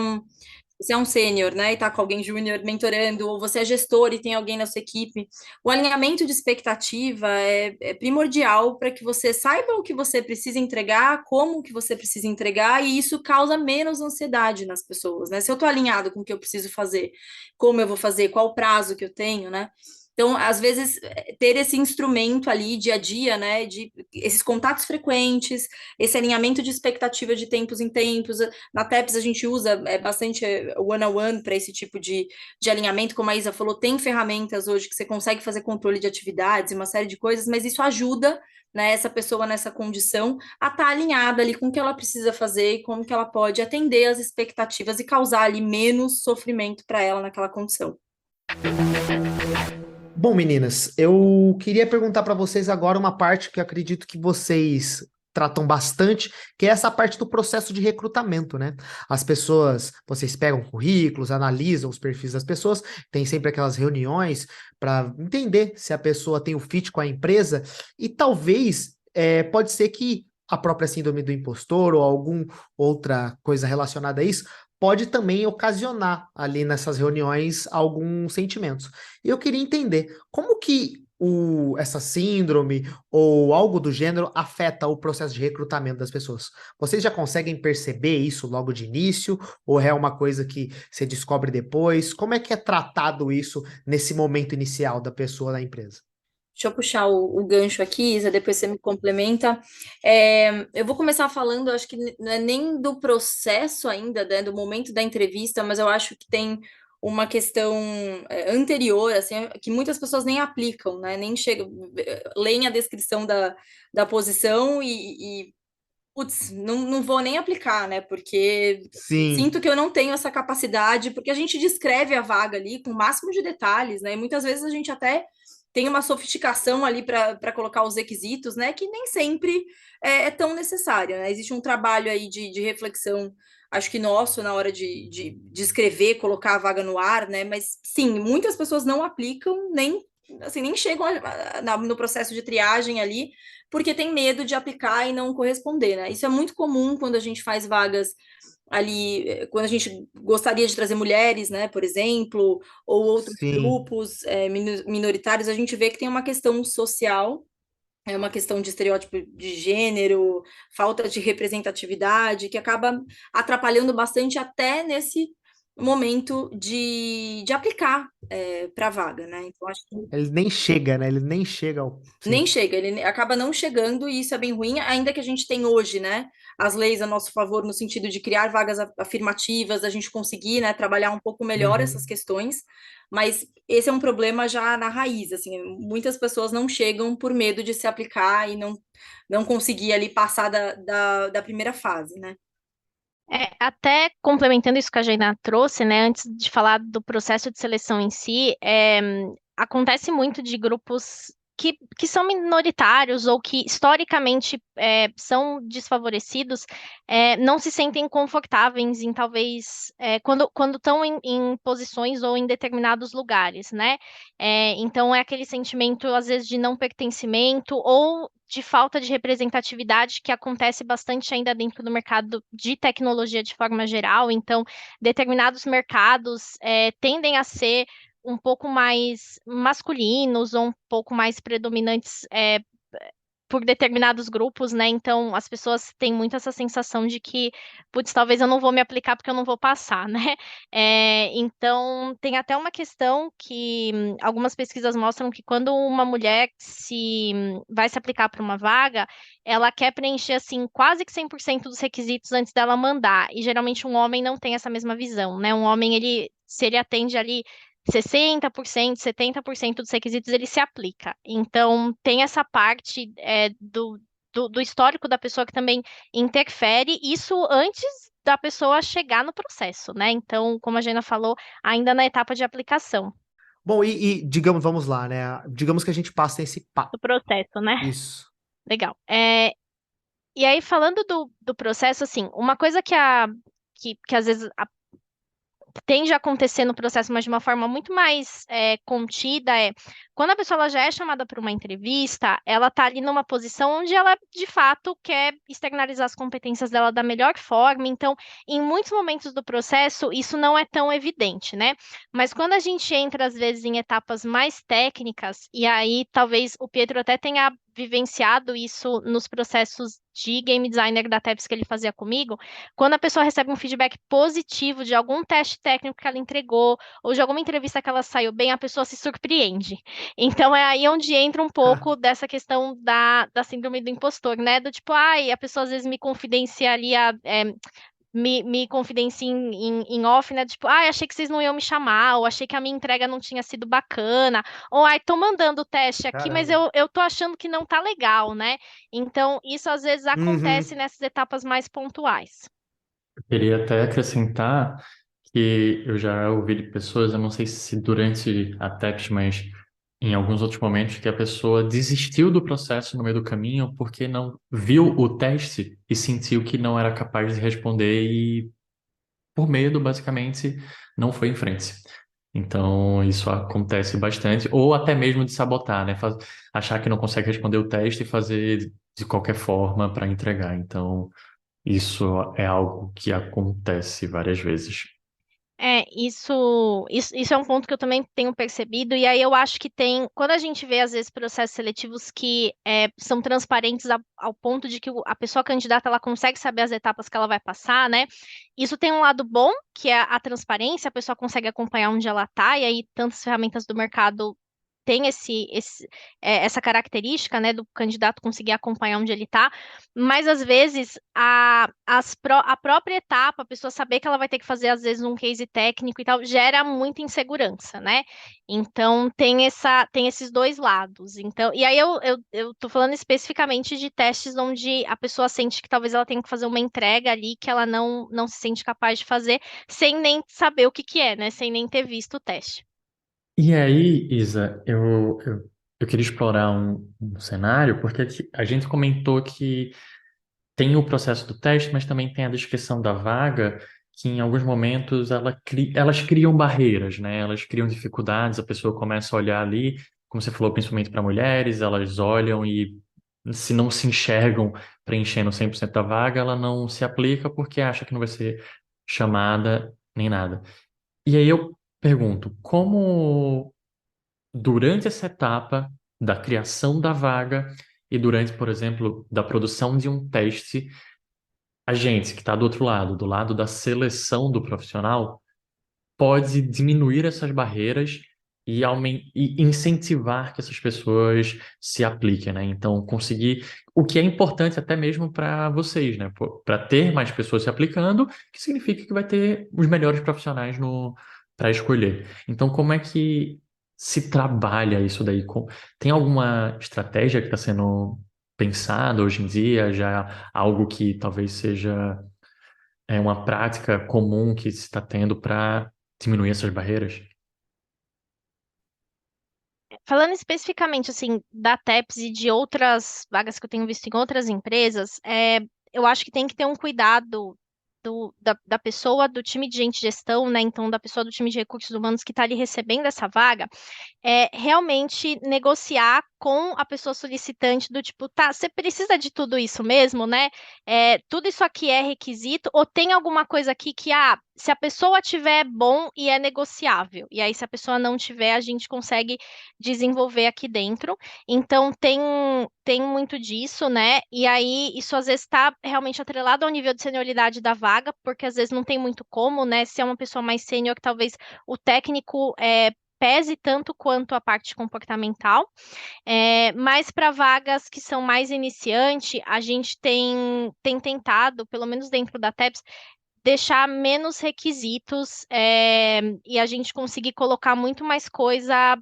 você é um sênior, né, e tá com alguém júnior mentorando, ou você é gestor e tem alguém na sua equipe, o alinhamento de expectativa é primordial para que você saiba o que você precisa entregar, como que você precisa entregar, e isso causa menos ansiedade nas pessoas, né? Se eu tô alinhado com o que eu preciso fazer, como eu vou fazer, qual o prazo que eu tenho, né? Então, às vezes, ter esse instrumento ali, dia a dia, né, de esses contatos frequentes, esse alinhamento de expectativa de tempos em tempos. Na TEPS a gente usa bastante one-on-one para esse tipo de alinhamento, como a Isa falou, tem ferramentas hoje que você consegue fazer controle de atividades e uma série de coisas, mas isso ajuda, né, essa pessoa nessa condição a estar alinhada ali com o que ela precisa fazer e como que ela pode atender as expectativas e causar ali menos sofrimento para ela naquela condição. Bom, meninas, eu queria perguntar para vocês agora uma parte que eu acredito que vocês tratam bastante, que é essa parte do processo de recrutamento, né? As pessoas, vocês pegam currículos, analisam os perfis das pessoas, tem sempre aquelas reuniões para entender se a pessoa tem o fit com a empresa e talvez pode ser que a própria síndrome do impostor ou alguma outra coisa relacionada a isso pode também ocasionar ali nessas reuniões alguns sentimentos. E eu queria entender como que essa síndrome ou algo do gênero afeta o processo de recrutamento das pessoas. Vocês já conseguem perceber isso logo de início? Ou é uma coisa que você descobre depois? Como é que é tratado isso nesse momento inicial da pessoa na empresa? Deixa eu puxar o gancho aqui, Isa, depois você me complementa. Eu vou começar falando, acho que não é nem do processo ainda, né, do momento da entrevista, mas eu acho que tem uma questão anterior, assim, que muitas pessoas nem aplicam, né? Nem chegam, leem a descrição da posição putz, não vou nem aplicar, né? Porque Sim, sinto que eu não tenho essa capacidade, porque a gente descreve a vaga ali com o máximo de detalhes, né? E muitas vezes a gente até tem uma sofisticação ali para colocar os requisitos, né? Que nem sempre é tão necessária, né? Existe um trabalho aí de reflexão, acho que nosso, na hora de escrever, colocar a vaga no ar, né? Mas sim, muitas pessoas não aplicam, nem assim, nem chegam no processo de triagem ali, porque tem medo de aplicar e não corresponder, né? Isso é muito comum quando a gente faz vagas ali, quando a gente gostaria de trazer mulheres, né, por exemplo, ou outros Sim. grupos minoritários, a gente vê que tem uma questão social, é uma questão de estereótipo de gênero, falta de representatividade, que acaba atrapalhando bastante até nesse momento de aplicar para a vaga, né? Então, acho que Ele nem chega, né? Ele nem chega ao. nem Sim. chega, ele acaba não chegando e isso é bem ruim, ainda que a gente tem hoje, né, as leis a nosso favor no sentido de criar vagas afirmativas, a gente conseguir, né, trabalhar um pouco melhor essas Uhum. questões, mas esse é um problema já na raiz, assim, muitas pessoas não chegam por medo de se aplicar e não conseguir ali passar da primeira fase, né? Até complementando isso que a Jaina trouxe, né, antes de falar do processo de seleção em si, acontece muito de grupos que são minoritários ou que historicamente são desfavorecidos, não se sentem confortáveis em talvez quando estão em posições ou em determinados lugares, né? Então é aquele sentimento às vezes de não pertencimento ou de falta de representatividade que acontece bastante ainda dentro do mercado de tecnologia de forma geral. Então, determinados mercados tendem a ser um pouco mais masculinos ou um pouco mais predominantes por determinados grupos, né? Então, as pessoas têm muito essa sensação de que, putz, talvez eu não vou me aplicar porque eu não vou passar, né? Então, tem até uma questão que algumas pesquisas mostram que quando uma mulher vai se aplicar para uma vaga, ela quer preencher, assim, quase que 100% dos requisitos antes dela mandar. E geralmente um homem não tem essa mesma visão, né? Um homem, se ele atende ali 60%, 70% dos requisitos ele se aplica. Então, tem essa parte do histórico da pessoa que também interfere, isso antes da pessoa chegar no processo, né? Então, como a Jana falou, ainda na etapa de aplicação Bom, digamos, vamos lá, né? Digamos que a gente passa esse papo. do processo, né? Isso. Legal. E aí, falando do processo, assim, uma coisa que às vezes tende a acontecer no processo, mas de uma forma muito mais contida, quando a pessoa ela já é chamada para uma entrevista, ela está ali numa posição onde ela, de fato, quer externalizar as competências dela da melhor forma. Então, em muitos momentos do processo, isso não é tão evidente, né? Mas quando a gente entra, às vezes, em etapas mais técnicas, e aí talvez o Pietro até tenha vivenciado isso nos processos de game designer da TEPS que ele fazia comigo, quando a pessoa recebe um feedback positivo de algum teste técnico que ela entregou, ou de alguma entrevista que ela saiu bem, a pessoa se surpreende. Então é aí onde entra um pouco dessa questão da síndrome do impostor, né? Do tipo, ai, a pessoa às vezes me confidencia ali me confidencia em off, né? Tipo, ai, achei que vocês não iam me chamar, ou achei que a minha entrega não tinha sido bacana, ou ai, tô mandando o teste aqui, mas Caramba. eu tô achando que não tá legal, né? Então, isso às vezes acontece Uhum. nessas etapas mais pontuais. Eu queria até acrescentar que eu já ouvi de pessoas, eu não sei se durante a TEPS, mas em alguns outros momentos, que a pessoa desistiu do processo no meio do caminho porque não viu o teste e sentiu que não era capaz de responder e, por medo, basicamente, não foi em frente. Então, isso acontece bastante, ou até mesmo de sabotar, né? Achar que não consegue responder o teste e fazer de qualquer forma para entregar. Então, isso é algo que acontece várias vezes. Isso é um ponto que eu também tenho percebido, e aí eu acho que quando a gente vê, às vezes, processos seletivos que são transparentes ao ponto de que a pessoa candidata ela consegue saber as etapas que ela vai passar, né? Isso tem um lado bom, que é a transparência, a pessoa consegue acompanhar onde ela está, e aí tantas ferramentas do mercado têm essa característica, né, do candidato conseguir acompanhar onde ele está, mas às vezes a própria etapa, a pessoa saber que ela vai ter que fazer, às vezes, um case técnico e tal, gera muita insegurança, né? Então tem esses dois lados. Então, e aí eu tô falando especificamente de testes onde a pessoa sente que talvez ela tenha que fazer uma entrega ali que ela não se sente capaz de fazer, sem nem saber o que que é, né? Sem nem ter visto o teste. E aí, Isa, eu eu queria explorar um cenário, porque a gente comentou que tem o processo do teste, mas também tem a descrição da vaga, que em alguns momentos elas criam barreiras, né? Elas criam dificuldades, a pessoa começa a olhar ali, como você falou, principalmente para mulheres, elas olham e se não se enxergam preenchendo 100% da vaga, ela não se aplica porque acha que não vai ser chamada nem nada. E aí eu pergunto, como durante essa etapa da criação da vaga e durante, por exemplo, da produção de um teste, a gente que está do outro lado, do lado da seleção do profissional, pode diminuir essas barreiras e incentivar que essas pessoas se apliquem, né? Então, conseguir o que é importante até mesmo para vocês, né? Para ter mais pessoas se aplicando, que significa que vai ter os melhores profissionais no para escolher. Então, como é que se trabalha isso daí? Tem alguma estratégia que está sendo pensada hoje em dia? Já algo que talvez seja uma prática comum que se está tendo para diminuir essas barreiras? Falando especificamente assim da TEPS e de outras vagas que eu tenho visto em outras empresas, eu acho que tem que ter um cuidado da pessoa do time de gente de gestão, né? Então, da pessoa do time de recursos humanos que está ali recebendo essa vaga, realmente negociar com a pessoa solicitante do tipo, tá, você precisa de tudo isso mesmo, né? Tudo isso aqui é requisito, ou tem alguma coisa aqui que, se a pessoa tiver bom e é negociável, e aí se a pessoa não tiver, a gente consegue desenvolver aqui dentro. Então tem muito disso, né? E aí isso às vezes está realmente atrelado ao nível de senioridade da vaga, porque às vezes não tem muito como, né? Se é uma pessoa mais sênior, que talvez o técnico pese tanto quanto a parte comportamental. Mas para vagas que são mais iniciante, a gente tem tentado, pelo menos dentro da TEPS, deixar menos requisitos, e a gente conseguir colocar muito mais coisa,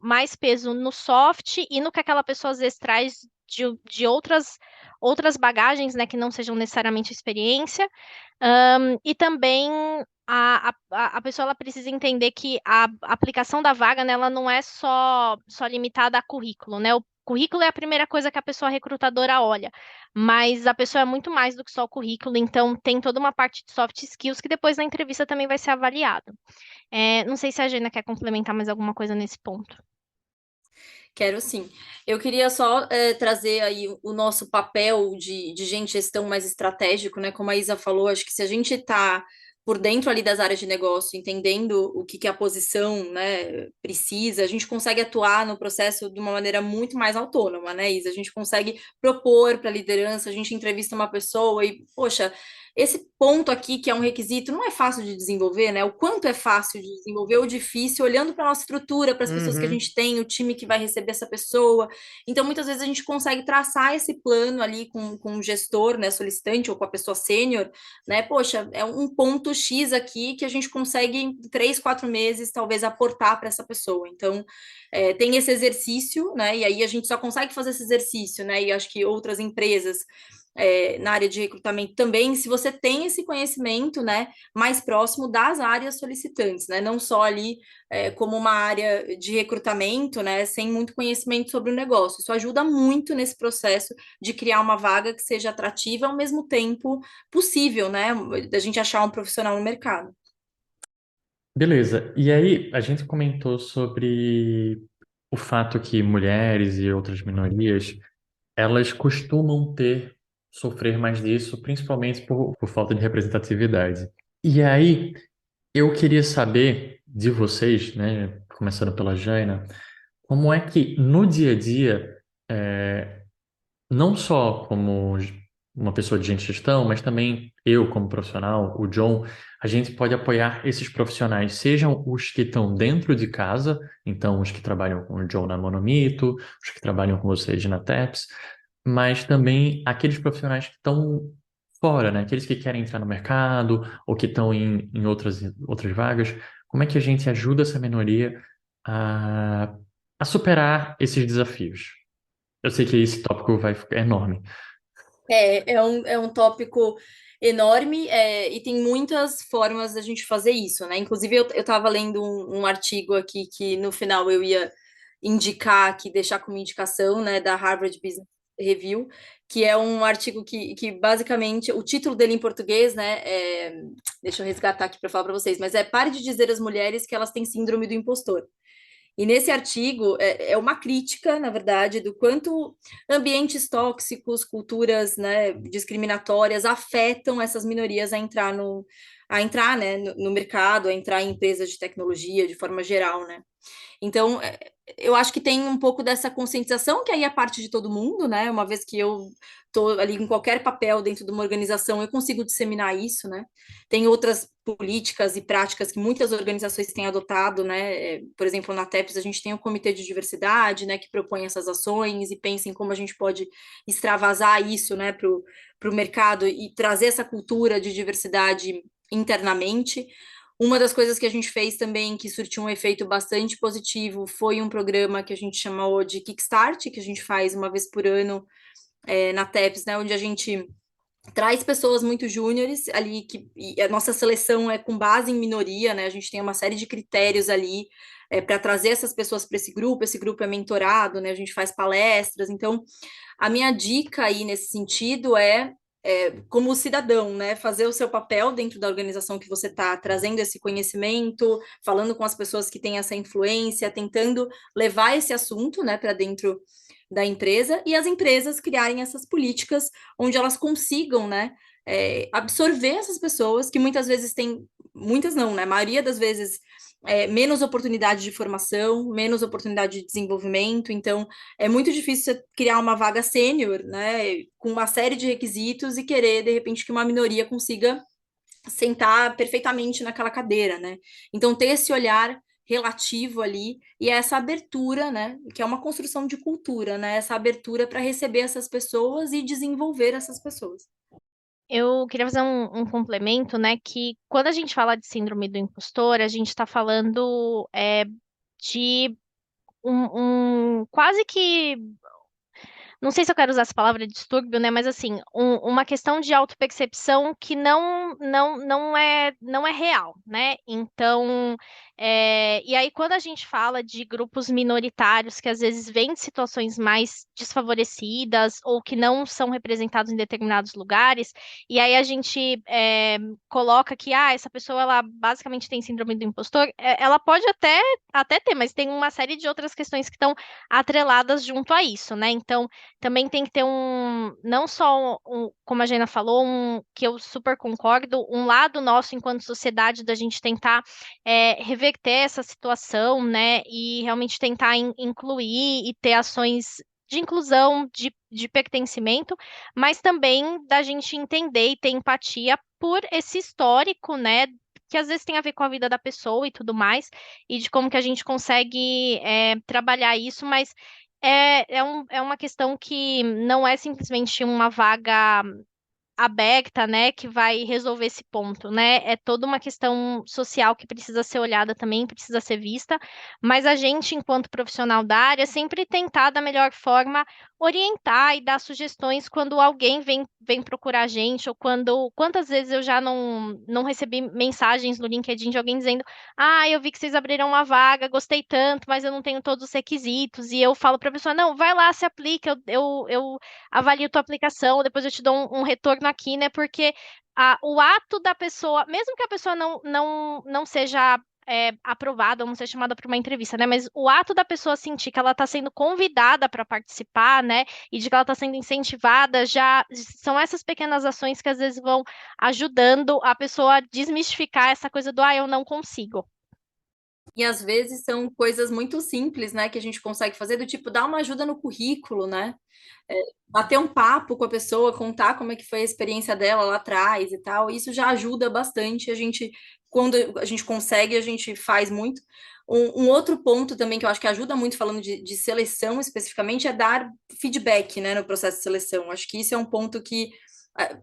mais peso no soft e no que aquela pessoa às vezes traz de outras bagagens, né, que não sejam necessariamente experiência. E também a pessoa ela precisa entender que a aplicação da vaga, né, ela não é só limitada a currículo, né? O currículo é a primeira coisa que a pessoa recrutadora olha, mas a pessoa é muito mais do que só o currículo, então tem toda uma parte de soft skills que depois na entrevista também vai ser avaliado. Não sei se a Jana quer complementar mais alguma coisa nesse ponto. Quero sim. Eu queria só trazer aí o nosso papel de gente de gestão mais estratégico, né? Como a Isa falou, acho que se a gente está por dentro ali das áreas de negócio, entendendo o que a posição, né, precisa, a gente consegue atuar no processo de uma maneira muito mais autônoma, né, Isa? A gente consegue propor para a liderança, a gente entrevista uma pessoa e, poxa, esse ponto aqui, que é um requisito, não é fácil de desenvolver, né? O quanto é fácil de desenvolver ou difícil, olhando para a nossa estrutura, para as pessoas que a Uhum. gente tem, o time que vai receber essa pessoa. Então, muitas vezes a gente consegue traçar esse plano ali com o gestor, né, solicitante, ou com a pessoa sênior, né? Poxa, é um ponto X aqui que a gente consegue, em 3, 4 meses, talvez, aportar para essa pessoa. Então, tem esse exercício, né? E aí a gente só consegue fazer esse exercício, né? E acho que outras empresas na área de recrutamento também, se você tem esse conhecimento, né, mais próximo das áreas solicitantes, né, não só ali como uma área de recrutamento, né, sem muito conhecimento sobre o negócio. Isso ajuda muito nesse processo de criar uma vaga que seja atrativa ao mesmo tempo possível, né, da gente achar um profissional no mercado. Beleza. E aí, a gente comentou sobre o fato que mulheres e outras minorias, elas costumam sofrer mais disso, principalmente por falta de representatividade. E aí, eu queria saber de vocês, né, começando pela Jaina, como é que no dia a dia, não só como uma pessoa de gente de gestão, mas também eu como profissional, o John, a gente pode apoiar esses profissionais, sejam os que estão dentro de casa, então os que trabalham com o John na Monomito, os que trabalham com vocês na TEPS, mas também aqueles profissionais que estão fora, né? Aqueles que querem entrar no mercado ou que estão em outras vagas. Como é que a gente ajuda essa minoria a, a superar esses desafios? Eu sei que esse tópico vai ficar enorme. É um tópico enorme, e tem muitas formas da gente fazer isso, né? Inclusive, eu estava lendo um artigo aqui que no final eu ia indicar aqui, deixar como indicação, né, da Harvard Business Review, que é um artigo que basicamente, o título dele em português, né, deixa eu resgatar aqui para falar para vocês, mas pare de dizer às mulheres que elas têm síndrome do impostor. E nesse artigo é uma crítica, na verdade, do quanto ambientes tóxicos, culturas, né, discriminatórias afetam essas minorias a entrar né, no mercado, a entrar em empresas de tecnologia de forma geral, né? Então, eu acho que tem um pouco dessa conscientização, que aí é parte de todo mundo, né? Uma vez que eu estou ali em qualquer papel dentro de uma organização, eu consigo disseminar isso, né? Tem outras políticas e práticas que muitas organizações têm adotado, né? Por exemplo, na TEPS a gente tem um comitê de diversidade, né? Que propõe essas ações e pensa em como a gente pode extravasar isso, né? Para o mercado e trazer essa cultura de diversidade internamente. Uma das coisas que a gente fez também, que surtiu um efeito bastante positivo, foi um programa que a gente chamou de Kickstart, que a gente faz uma vez por ano na TEPS, né, onde a gente traz pessoas muito júniores ali, e a nossa seleção é com base em minoria, né, a gente tem uma série de critérios ali para trazer essas pessoas para esse grupo é mentorado, né, a gente faz palestras, então a minha dica aí nesse sentido como cidadão, né, fazer o seu papel dentro da organização que você está, trazendo esse conhecimento, falando com as pessoas que têm essa influência, tentando levar esse assunto, né, para dentro da empresa, e as empresas criarem essas políticas onde elas consigam, né, absorver essas pessoas que muitas vezes têm, muitas não, né, a maioria das vezes menos oportunidade de formação, menos oportunidade de desenvolvimento, então é muito difícil você criar uma vaga sênior, né, com uma série de requisitos e querer, de repente, que uma minoria consiga sentar perfeitamente naquela cadeira, né? Então, ter esse olhar relativo ali e essa abertura, né, que é uma construção de cultura, né, essa abertura para receber essas pessoas e desenvolver essas pessoas. Eu queria fazer um complemento, né? Que quando a gente fala de síndrome do impostor, a gente está falando de quase que não sei se eu quero usar essa palavra distúrbio, né? Mas assim, uma questão de autopercepção que não é real, né? Então, e aí quando a gente fala de grupos minoritários que às vezes vêm de situações mais desfavorecidas ou que não são representados em determinados lugares, e aí a gente coloca que essa pessoa ela basicamente tem síndrome do impostor, ela pode até ter, mas tem uma série de outras questões que estão atreladas junto a isso, né? Então também tem que ter não só como a Jana falou, que eu super concordo, um lado nosso enquanto sociedade da gente tentar reverter essa situação, né, e realmente tentar incluir e ter ações de inclusão, de pertencimento, mas também da gente entender e ter empatia por esse histórico, né, que às vezes tem a ver com a vida da pessoa e tudo mais, e de como que a gente consegue trabalhar isso, mas é uma questão que não é simplesmente uma vaga aberta, né, que vai resolver esse ponto, né? É toda uma questão social que precisa ser olhada também, precisa ser vista, mas a gente, enquanto profissional da área, sempre tentar da melhor forma orientar e dar sugestões quando alguém vem procurar a gente, ou quantas vezes eu já não recebi mensagens no LinkedIn de alguém dizendo, eu vi que vocês abriram uma vaga, gostei tanto, mas eu não tenho todos os requisitos, e eu falo para a pessoa, não, vai lá, se aplica, eu avalio tua aplicação, depois eu te dou um retorno aqui, né? Porque o ato da pessoa, mesmo que a pessoa não seja aprovada ou não seja chamada para uma entrevista, né? Mas o ato da pessoa sentir que ela está sendo convidada para participar, né? E de que ela está sendo incentivada, já são essas pequenas ações que às vezes vão ajudando a pessoa a desmistificar essa coisa do eu não consigo. E às vezes são coisas muito simples, né, que a gente consegue fazer, do tipo, dar uma ajuda no currículo, né? Bater um papo com a pessoa, contar como é que foi a experiência dela lá atrás e tal. Isso já ajuda bastante. Quando a gente consegue, a gente faz muito. Um outro ponto também que eu acho que ajuda muito, falando de seleção especificamente, é dar feedback, né, no processo de seleção. Acho que isso é um ponto que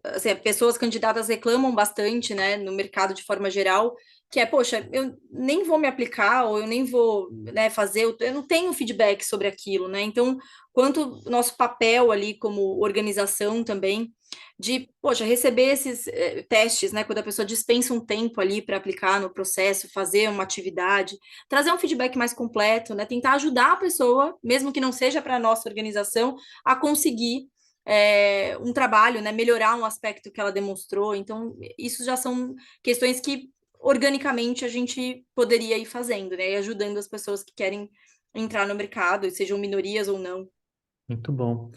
assim, pessoas candidatas reclamam bastante, né, no mercado de forma geral, que é, poxa, eu nem vou me aplicar, ou eu nem vou, né, fazer, eu não tenho feedback sobre aquilo, né? Então, quanto nosso papel ali como organização também, de, poxa, receber esses testes, né, quando a pessoa dispensa um tempo ali para aplicar no processo, fazer uma atividade, trazer um feedback mais completo, né, tentar ajudar a pessoa, mesmo que não seja para a nossa organização, a conseguir um trabalho, né, melhorar um aspecto que ela demonstrou. Então, isso já são questões que organicamente a gente poderia ir fazendo, né, e ajudando as pessoas que querem entrar no mercado, sejam minorias ou não. Muito bom.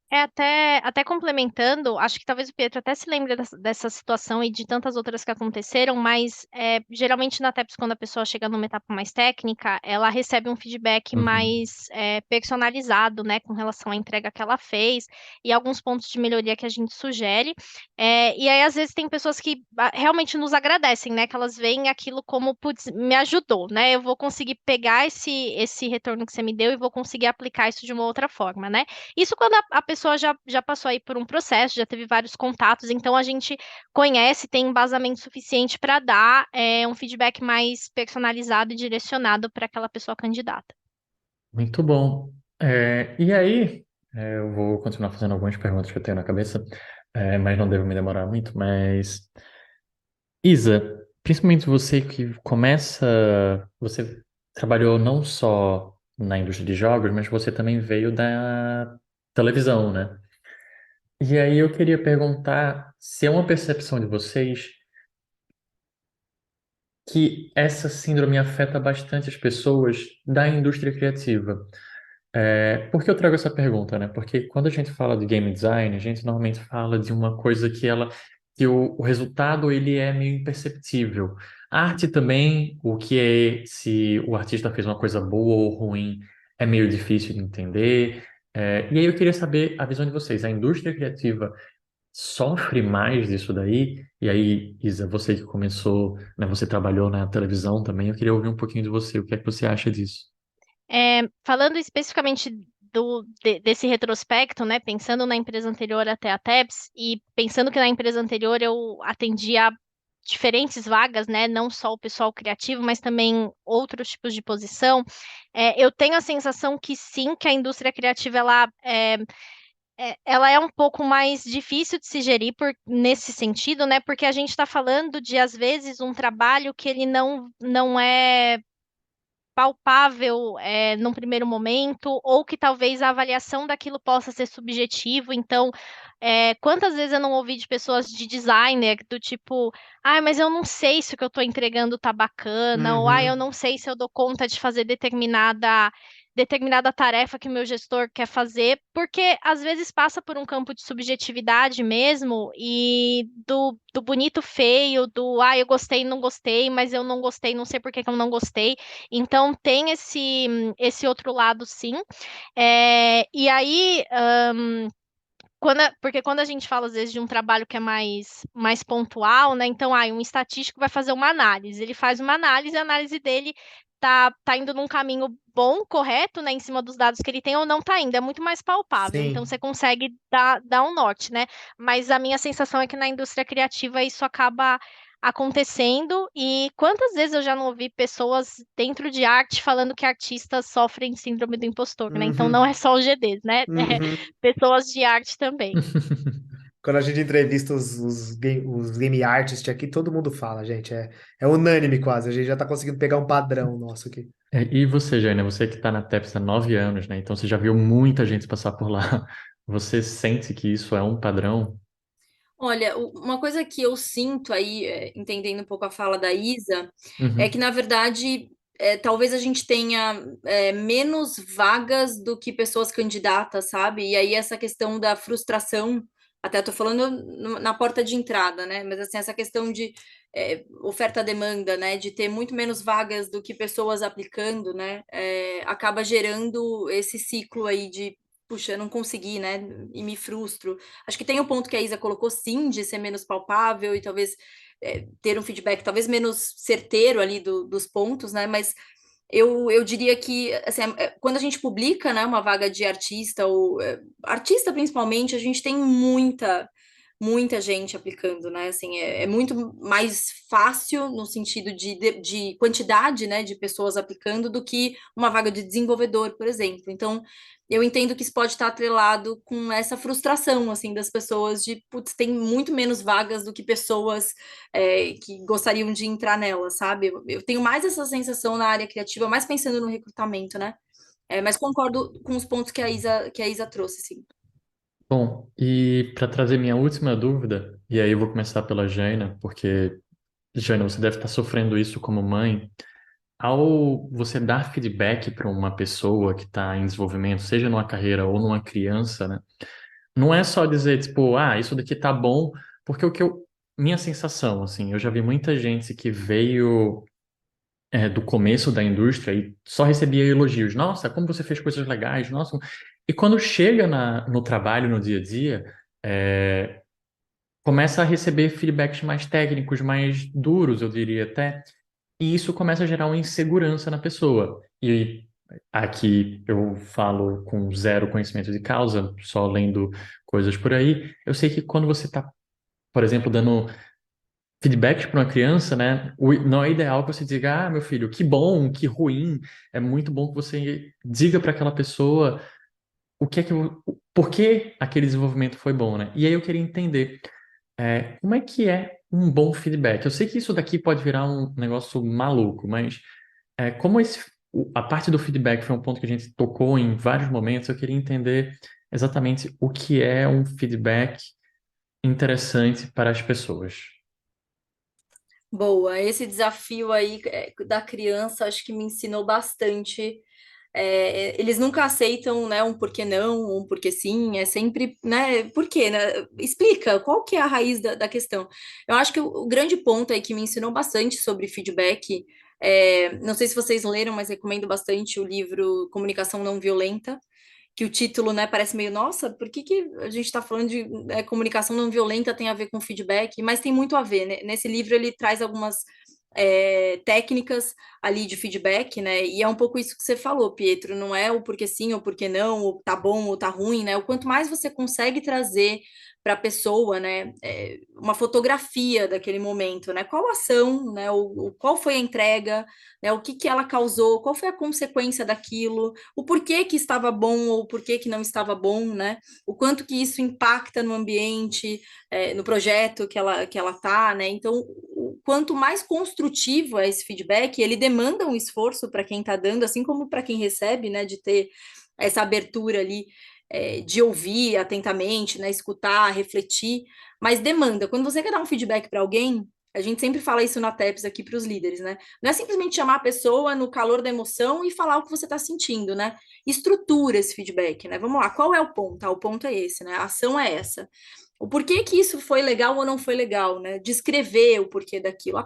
Até complementando, acho que talvez o Pietro até se lembre dessa situação e de tantas outras que aconteceram, mas geralmente na TEPS, quando a pessoa chega numa etapa mais técnica, ela recebe um feedback Uhum. mais personalizado, né, com relação à entrega que ela fez e alguns pontos de melhoria que a gente sugere. E aí, às vezes, tem pessoas que realmente nos agradecem, né, que elas veem aquilo como, putz, me ajudou, né, eu vou conseguir pegar esse retorno que você me deu e vou conseguir aplicar isso de uma outra forma, né? Isso quando a pessoa já passou aí por um processo, já teve vários contatos, então a gente conhece, tem embasamento suficiente para dar um feedback mais personalizado e direcionado para aquela pessoa candidata. Muito bom. E aí, eu vou continuar fazendo algumas perguntas que eu tenho na cabeça, mas não devo me demorar muito. Mas, Isa, principalmente você que você trabalhou não só na indústria de jogos, mas você também veio da televisão, né? E aí eu queria perguntar se é uma percepção de vocês que essa síndrome afeta bastante as pessoas da indústria criativa. Por que eu trago essa pergunta, né? Porque quando a gente fala de game design, a gente normalmente fala de uma coisa que o resultado ele é meio imperceptível. A arte também, o que é se o artista fez uma coisa boa ou ruim, é meio difícil de entender. E aí eu queria saber a visão de vocês. A indústria criativa sofre mais disso daí? E aí, Isa, você que começou, né? Você trabalhou na televisão também. Eu queria ouvir um pouquinho de você. O que é que você acha disso? Falando especificamente desse retrospecto, né, pensando na empresa anterior até a TEBS, e pensando que na empresa anterior eu atendia diferentes vagas, né, não só o pessoal criativo, mas também outros tipos de posição, eu tenho a sensação que sim, que a indústria criativa ela é um pouco mais difícil de se gerir nesse sentido, né? Porque a gente está falando de, às vezes, um trabalho que ele não é palpável num primeiro momento, ou que talvez a avaliação daquilo possa ser subjetivo. Então, quantas vezes eu não ouvi de pessoas de designer do tipo, mas eu não sei se o que eu estou entregando tá bacana, ou eu Uhum. não sei se eu dou conta de fazer determinada tarefa que o meu gestor quer fazer, porque às vezes passa por um campo de subjetividade mesmo, e do bonito feio, eu gostei, não gostei, mas eu não gostei, não sei por que que eu não gostei. Então tem esse outro lado, sim. E aí, porque quando a gente fala, às vezes, de um trabalho que é mais pontual, né? Então, um estatístico vai fazer uma análise. Ele faz uma análise, a análise dele tá indo num caminho bom, correto, né? Em cima dos dados que ele tem, ou não tá indo. É muito mais palpável. Então, Sim. você consegue dar um norte, né? Mas a minha sensação é que na indústria criativa isso acaba acontecendo. E quantas vezes eu já não ouvi pessoas dentro de arte falando que artistas sofrem síndrome do impostor, né? Então, não é Uhum. só os GDs, né? Uhum. Pessoas de arte também. Quando a gente entrevista os game artists aqui, todo mundo fala, gente. É unânime quase. A gente já tá conseguindo pegar um padrão nosso aqui. E você, Jaina, você que está na TEPS há 9 anos, né? Então você já viu muita gente passar por lá. Você sente que isso é um padrão? Olha, uma coisa que eu sinto aí, entendendo um pouco a fala da Isa, é que, Uhum. na verdade, talvez a gente tenha menos vagas do que pessoas candidatas, sabe? E aí essa questão da frustração, até estou falando na porta de entrada, né? Mas assim, essa questão de oferta-demanda, né? De ter muito menos vagas do que pessoas aplicando, né? Acaba gerando esse ciclo aí de puxa, eu não consegui, né? E me frustro. Acho que tem um ponto que a Isa colocou, sim, de ser menos palpável e talvez ter um feedback talvez menos certeiro ali dos pontos, né? Mas eu diria que, assim, quando a gente publica, né, uma vaga de artista, ou artista principalmente, a gente tem muita gente aplicando, né? Assim, é muito mais fácil no sentido de quantidade, né, de pessoas aplicando do que uma vaga de desenvolvedor, por exemplo. Então, eu entendo que isso pode estar atrelado com essa frustração, assim, das pessoas de, putz, tem muito menos vagas do que pessoas que gostariam de entrar nela, sabe? Eu tenho mais essa sensação na área criativa, mais pensando no recrutamento, né? Mas concordo com os pontos que a Isa trouxe, sim. Bom, e para trazer minha última dúvida, e aí eu vou começar pela Jaina, porque, Jaina, você deve estar sofrendo isso como mãe. Ao você dar feedback para uma pessoa que está em desenvolvimento, seja numa carreira ou numa criança, né? Não é só dizer, tipo, ah, isso daqui tá bom, porque minha sensação, assim, eu já vi muita gente que veio do começo da indústria e só recebia elogios. Nossa, como você fez coisas legais, nossa. E quando chega no trabalho, no dia a dia, é, começa a receber feedbacks mais técnicos, mais duros, eu diria até, e isso começa a gerar uma insegurança na pessoa. E aqui eu falo com zero conhecimento de causa, só lendo coisas por aí. Eu sei que quando você está, por exemplo, dando feedbacks para uma criança, né, não é ideal que você diga, ah, meu filho, que bom, que ruim. É muito bom que você diga para aquela pessoa o que é que, por que aquele desenvolvimento foi bom, né? E aí eu queria entender. Como é que é um bom feedback? Eu sei que isso daqui pode virar um negócio maluco, mas como a parte do feedback foi um ponto que a gente tocou em vários momentos, eu queria entender exatamente o que é um feedback interessante para as pessoas. Boa, esse desafio aí da criança acho que me ensinou bastante. Eles nunca aceitam, né, um porquê não, um porquê sim, é sempre, né, por quê, né? Explica, qual que é a raiz da questão? Eu acho que o grande ponto aí que me ensinou bastante sobre feedback, não sei se vocês leram, mas recomendo bastante o livro Comunicação Não Violenta, que o título, né, parece meio, nossa, por que a gente está falando de comunicação não violenta tem a ver com feedback? Mas tem muito a ver, né? Nesse livro ele traz algumas técnicas ali de feedback, né? E é um pouco isso que você falou, Pietro, não é o porquê sim ou porquê não, ou tá bom ou tá ruim, né? O quanto mais você consegue trazer para a pessoa, né, uma fotografia daquele momento, né? Qual a ação, né? Qual foi a entrega, né? O que que ela causou, qual foi a consequência daquilo, o porquê que estava bom ou o porquê que não estava bom, né? O quanto que isso impacta no ambiente, no projeto que ela tá, né? Então, quanto mais construtivo é esse feedback, ele demanda um esforço para quem está dando, assim como para quem recebe, né? De ter essa abertura ali, de ouvir atentamente, né? Escutar, refletir, mas demanda. Quando você quer dar um feedback para alguém, a gente sempre fala isso na TEPS aqui para os líderes, né? Não é simplesmente chamar a pessoa no calor da emoção e falar o que você está sentindo, né? Estrutura esse feedback, né? Vamos lá, qual é o ponto? O ponto é esse, né? A ação é essa. O porquê que isso foi legal ou não foi legal, né? Descrever o porquê daquilo,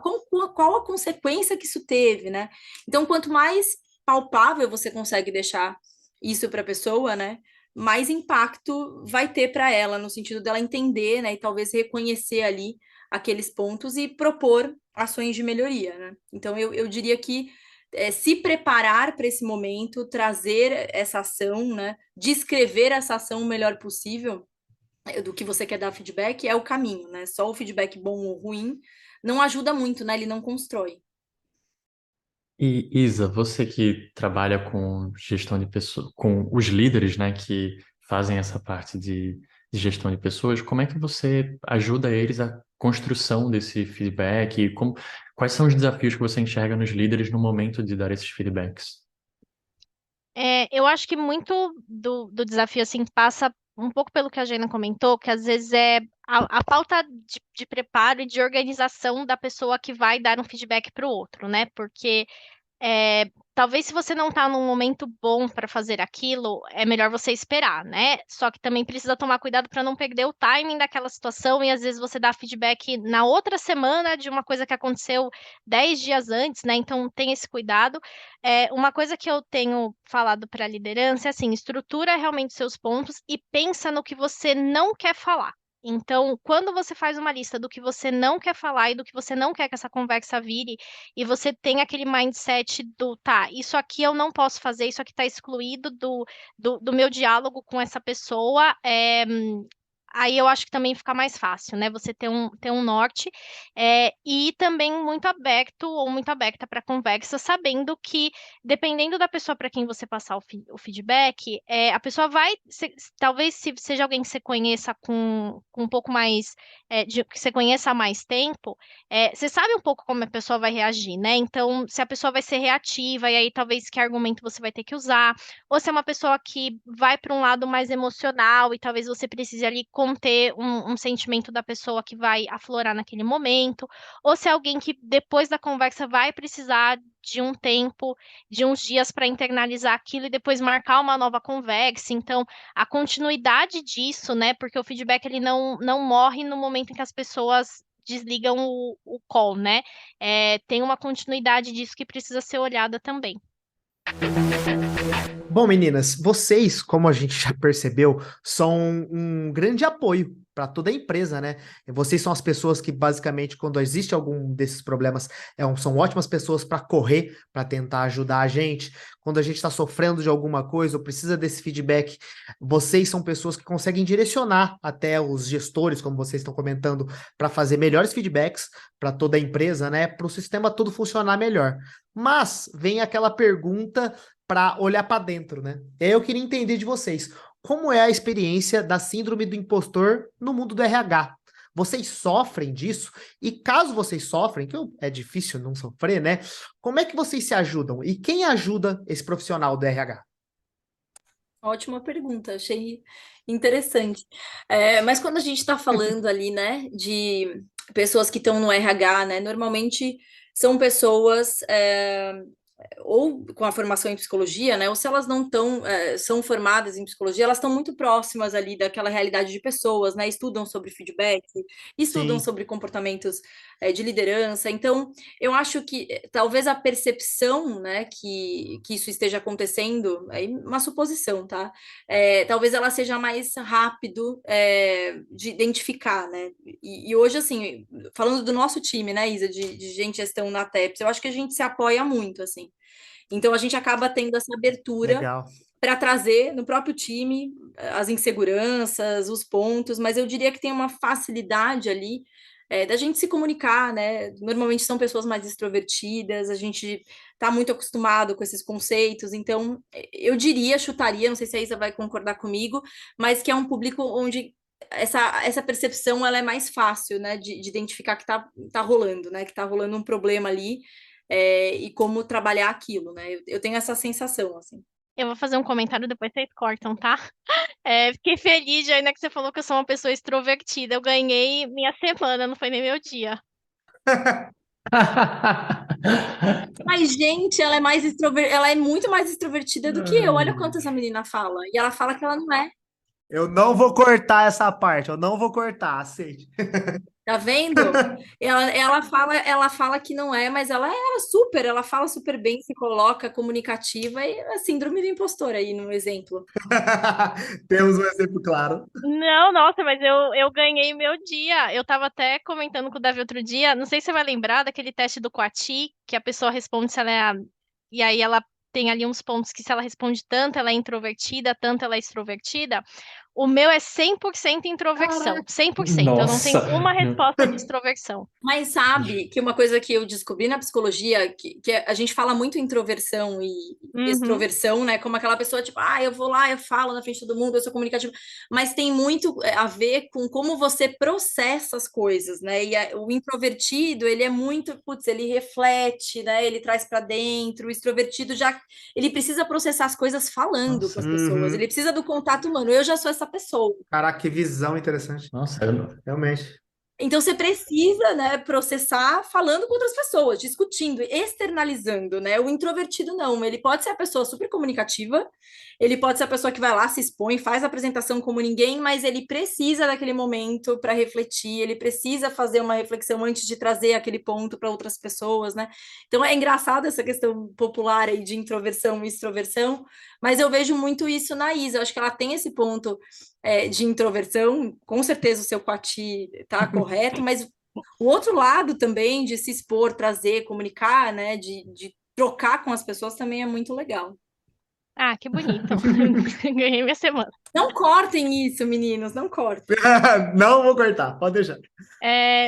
qual a consequência que isso teve, né? Então, quanto mais palpável você consegue deixar isso para a pessoa, né? Mais impacto vai ter para ela, no sentido dela entender, né? E talvez reconhecer ali aqueles pontos e propor ações de melhoria, né? Então, eu diria que se preparar para esse momento, trazer essa ação, né? Descrever essa ação o melhor possível do que você quer dar feedback é o caminho, né? Só o feedback bom ou ruim não ajuda muito, né? Ele não constrói. E Isa, você que trabalha com gestão de pessoas, com os líderes, né, que fazem essa parte de gestão de pessoas, como é que você ajuda eles a construção desse feedback? E quais são os desafios que você enxerga nos líderes no momento de dar esses feedbacks? Eu acho que muito do desafio assim passa um pouco pelo que a Jana comentou, que às vezes é a falta de preparo e de organização da pessoa que vai dar um feedback para o outro, né? Porque talvez se você não está num momento bom para fazer aquilo, é melhor você esperar, né? Só que também precisa tomar cuidado para não perder o timing daquela situação e às vezes você dá feedback na outra semana de uma coisa que aconteceu 10 dias antes, né? Então tem esse cuidado. Uma coisa que eu tenho falado para a liderança é assim, estrutura realmente seus pontos e pensa no que você não quer falar. Então, quando você faz uma lista do que você não quer falar e do que você não quer que essa conversa vire, e você tem aquele mindset do, tá, isso aqui eu não posso fazer, isso aqui está excluído do meu diálogo com essa pessoa, aí eu acho que também fica mais fácil, né? Você ter um norte, e também muito aberto ou muito aberta para conversa, sabendo que, dependendo da pessoa para quem você passar o feedback, a pessoa vai, talvez se seja alguém que você conheça com um pouco mais, que você conheça há mais tempo, você sabe um pouco como a pessoa vai reagir, né? Então, se a pessoa vai ser reativa, e aí talvez que argumento você vai ter que usar, ou se é uma pessoa que vai para um lado mais emocional e talvez você precise ali conter um sentimento da pessoa que vai aflorar naquele momento, ou se é alguém que depois da conversa vai precisar de um tempo, de uns dias para internalizar aquilo e depois marcar uma nova conversa. Então, a continuidade disso, né? Porque o feedback ele não morre no momento em que as pessoas desligam o call, né? Tem uma continuidade disso que precisa ser olhada também. Bom, meninas, vocês, como a gente já percebeu, são um grande apoio para toda a empresa, né? Vocês são as pessoas que, basicamente, quando existe algum desses problemas, são ótimas pessoas para correr, para tentar ajudar a gente. Quando a gente está sofrendo de alguma coisa ou precisa desse feedback, vocês são pessoas que conseguem direcionar até os gestores, como vocês estão comentando, para fazer melhores feedbacks para toda a empresa, né? Para o sistema todo funcionar melhor. Mas vem aquela pergunta para olhar para dentro, né? E aí eu queria entender de vocês, como é a experiência da síndrome do impostor no mundo do RH? Vocês sofrem disso? E caso vocês sofrem, é difícil não sofrer, né? Como é que vocês se ajudam? E quem ajuda esse profissional do RH? Ótima pergunta, achei interessante. Mas quando a gente está falando ali, né, de pessoas que estão no RH, né, normalmente são pessoas ou com a formação em psicologia, né, ou se elas não estão, são formadas em psicologia, elas estão muito próximas ali daquela realidade de pessoas, né, estudam sobre feedback, estudam Sim, sobre comportamentos de liderança. Então, eu acho que talvez a percepção, né, que isso esteja acontecendo, é uma suposição, tá? Talvez ela seja mais rápido de identificar, né? E hoje, assim, falando do nosso time, né, Isa, de gente gestão na TEPS, eu acho que a gente se apoia muito, assim. Então, a gente acaba tendo essa abertura legal. para trazer no próprio time as inseguranças, os pontos, mas eu diria que tem uma facilidade ali da gente se comunicar, né? Normalmente são pessoas mais extrovertidas, a gente está muito acostumado com esses conceitos, então eu diria, chutaria, não sei se a Isa vai concordar comigo, mas que é um público onde essa percepção ela é mais fácil, né? De identificar que tá rolando, né? Que tá rolando um problema ali. E como trabalhar aquilo, né? Eu tenho essa sensação, assim. Eu vou fazer um comentário, depois vocês cortam, tá? Fiquei feliz, ainda que você falou que eu sou uma pessoa extrovertida. Eu ganhei minha semana, não foi nem meu dia. Mas, gente, ela é muito mais extrovertida do que eu. Olha o quanto essa menina fala. E ela fala que ela não é. Eu não vou cortar essa parte, eu não vou cortar, aceite. Tá vendo? Ela fala que não é, mas ela fala super bem, se coloca comunicativa e a síndrome do impostor aí no exemplo. Temos um exemplo claro. Não, nossa, mas eu ganhei meu dia. Eu tava até comentando com o Davi outro dia. Não sei se você vai lembrar daquele teste do Quati, que a pessoa responde se ela E aí ela tem ali uns pontos que se ela responde tanto, ela é introvertida, tanto ela é extrovertida. O meu é 100% introversão. Caraca. 100%. Eu não tenho Nossa. uma resposta de extroversão. Mas sabe que uma coisa que eu descobri na psicologia, que a gente fala muito introversão e Uhum. extroversão, né? Como aquela pessoa, tipo, eu vou lá, eu falo na frente de todo mundo, eu sou comunicativa. Mas tem muito a ver com como você processa as coisas, né? O introvertido, ele é muito, putz, ele reflete, né? Ele traz para dentro. O extrovertido já, ele precisa processar as coisas falando com Nossa. as pessoas. Uhum. Ele precisa do contato humano. Eu já sou essa pessoa. Caraca, que visão interessante. Nossa, eu não- Realmente. Então você precisa, né, processar falando com outras pessoas, discutindo, externalizando, né? O introvertido não, ele pode ser a pessoa super comunicativa, ele pode ser a pessoa que vai lá, se expõe, faz a apresentação como ninguém, mas ele precisa daquele momento para refletir, ele precisa fazer uma reflexão antes de trazer aquele ponto para outras pessoas, né? Então é engraçado essa questão popular aí de introversão e extroversão, mas eu vejo muito isso na Isa, eu acho que ela tem esse ponto de introversão, com certeza o seu Quati está correto, mas o outro lado também de se expor, trazer, comunicar, né, de trocar com as pessoas também é muito legal. Ah, que bonito. Ganhei minha semana. Não cortem isso, meninos, não cortem. Não vou cortar, pode deixar.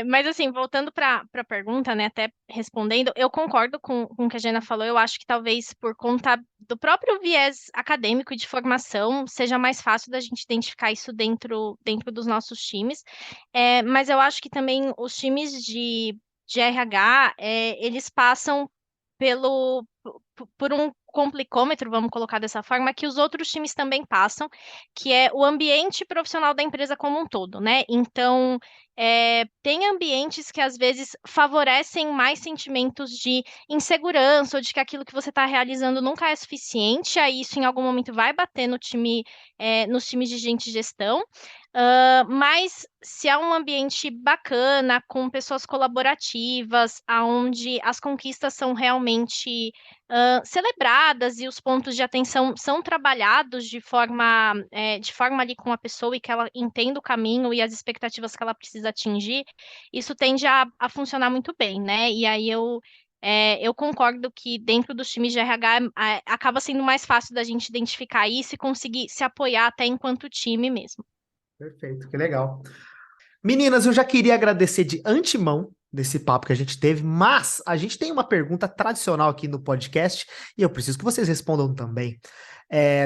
Mas assim, voltando para a pergunta, né, até respondendo, eu concordo com o que a Jana falou. Eu acho que talvez por conta do próprio viés acadêmico e de formação, seja mais fácil da gente identificar isso dentro dos nossos times. Mas eu acho que também os times de RH, eles passam por um complicômetro, vamos colocar dessa forma, que os outros times também passam, que é o ambiente profissional da empresa como um todo, né? Então, tem ambientes que às vezes favorecem mais sentimentos de insegurança ou de que aquilo que você está realizando nunca é suficiente, aí isso em algum momento vai bater no time, nos times de gente de gestão. Mas se há um ambiente bacana, com pessoas colaborativas, onde as conquistas são realmente celebradas e os pontos de atenção são trabalhados de forma ali com a pessoa e que ela entenda o caminho e as expectativas que ela precisa atingir, isso tende a funcionar muito bem, né? E aí eu concordo que dentro dos times de RH acaba sendo mais fácil da gente identificar isso e conseguir se apoiar até enquanto time mesmo. Perfeito, que legal. Meninas, eu já queria agradecer de antemão desse papo que a gente teve, mas a gente tem uma pergunta tradicional aqui no podcast e eu preciso que vocês respondam também.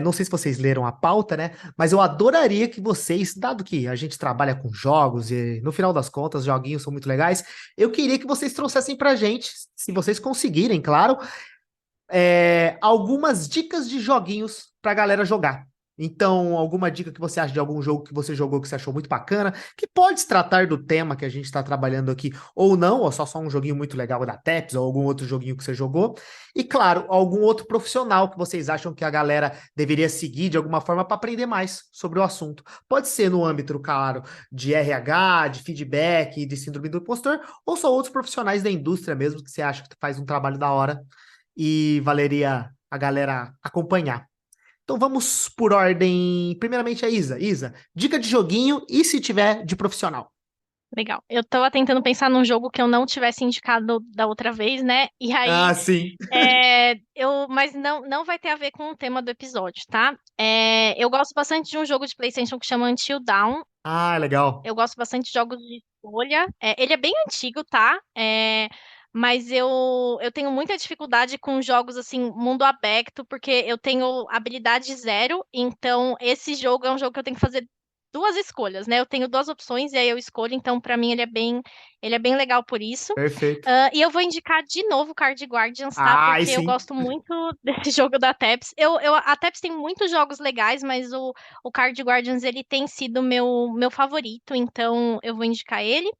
Não sei se vocês leram a pauta, né? Mas eu adoraria que vocês, dado que a gente trabalha com jogos e no final das contas, joguinhos são muito legais, eu queria que vocês trouxessem pra gente, se vocês conseguirem, claro, algumas dicas de joguinhos pra galera jogar. Então, alguma dica que você acha de algum jogo que você jogou que você achou muito bacana, que pode se tratar do tema que a gente está trabalhando aqui, ou não, ou só um joguinho muito legal da Teps, ou algum outro joguinho que você jogou. E, claro, algum outro profissional que vocês acham que a galera deveria seguir de alguma forma para aprender mais sobre o assunto. Pode ser no âmbito, claro, de RH, de feedback, de síndrome do impostor, ou só outros profissionais da indústria mesmo que você acha que faz um trabalho da hora e valeria a galera acompanhar. Então vamos por ordem. Primeiramente a Isa. Isa, dica de joguinho e se tiver de profissional. Legal. Eu tava tentando pensar num jogo que eu não tivesse indicado da outra vez, né? E aí, Ah, sim. mas não vai ter a ver com o tema do episódio, tá? Eu gosto bastante de um jogo de PlayStation que chama Until Dawn. Ah, legal. Eu gosto bastante de jogos de escolha. Ele é bem antigo, tá? Mas eu tenho muita dificuldade com jogos assim, mundo aberto, porque eu tenho habilidade zero. Então, esse jogo é um jogo que eu tenho que fazer duas escolhas, né? Eu tenho duas opções e aí eu escolho. Então, para mim, ele é bem legal por isso. Perfeito. E eu vou indicar de novo Card Guardians, tá? Ah, aí Porque eu sim. gosto muito desse jogo da Teps. A Teps tem muitos jogos legais, mas o Card Guardians ele tem sido meu favorito, então eu vou indicar ele.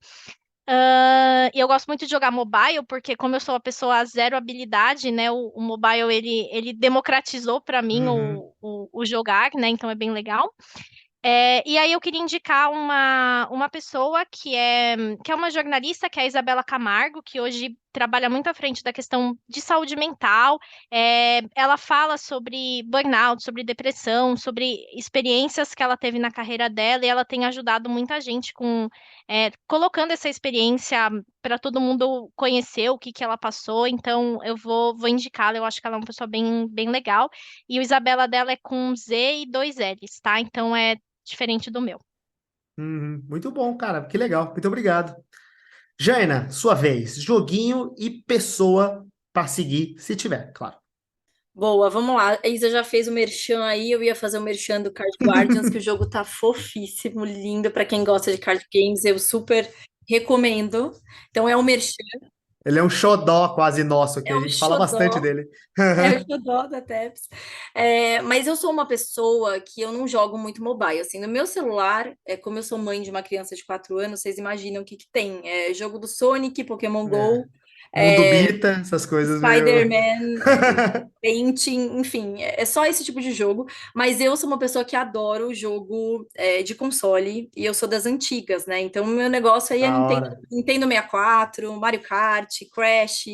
E eu gosto muito de jogar mobile, porque como eu sou uma pessoa zero habilidade, né? O mobile ele democratizou para mim Uhum. o jogar, né? Então é bem legal. E aí eu queria indicar uma pessoa que é uma jornalista, que é a Isabela Camargo, que hoje trabalha muito à frente da questão de saúde mental. Ela fala sobre burnout, sobre depressão, sobre experiências que ela teve na carreira dela, e ela tem ajudado muita gente colocando essa experiência para todo mundo conhecer o que ela passou. Então eu vou indicá-la, eu acho que ela é uma pessoa bem, bem legal. E o Isabela dela é com Z e dois L's, tá? Então é diferente do meu. Uhum. Muito bom, cara. Que legal. Muito obrigado. Jaina, sua vez. Joguinho e pessoa para seguir, se tiver, claro. Boa, vamos lá. A Isa já fez o merchan aí, eu ia fazer o merchan do Card Guardians, que o jogo tá fofíssimo, lindo, para quem gosta de card games, eu super recomendo. Então é um merchan, Ele é um xodó quase nosso aqui. é A um gente fala bastante xodó. dele. É o xodó da Teps. Mas eu sou uma pessoa que eu não jogo muito mobile. Assim, no meu celular, como eu sou mãe de uma criança de 4 anos, vocês imaginam o que que tem? Jogo do Sonic, Pokémon É. Go, Mundo é, Bita, essas coisas meio. Spider-Man, Painting, enfim, é só esse tipo de jogo. Mas eu sou uma pessoa que adoro jogo de console e eu sou das antigas, né? Então, o meu negócio aí é Da Nintendo, hora. Nintendo 64, Mario Kart, Crash,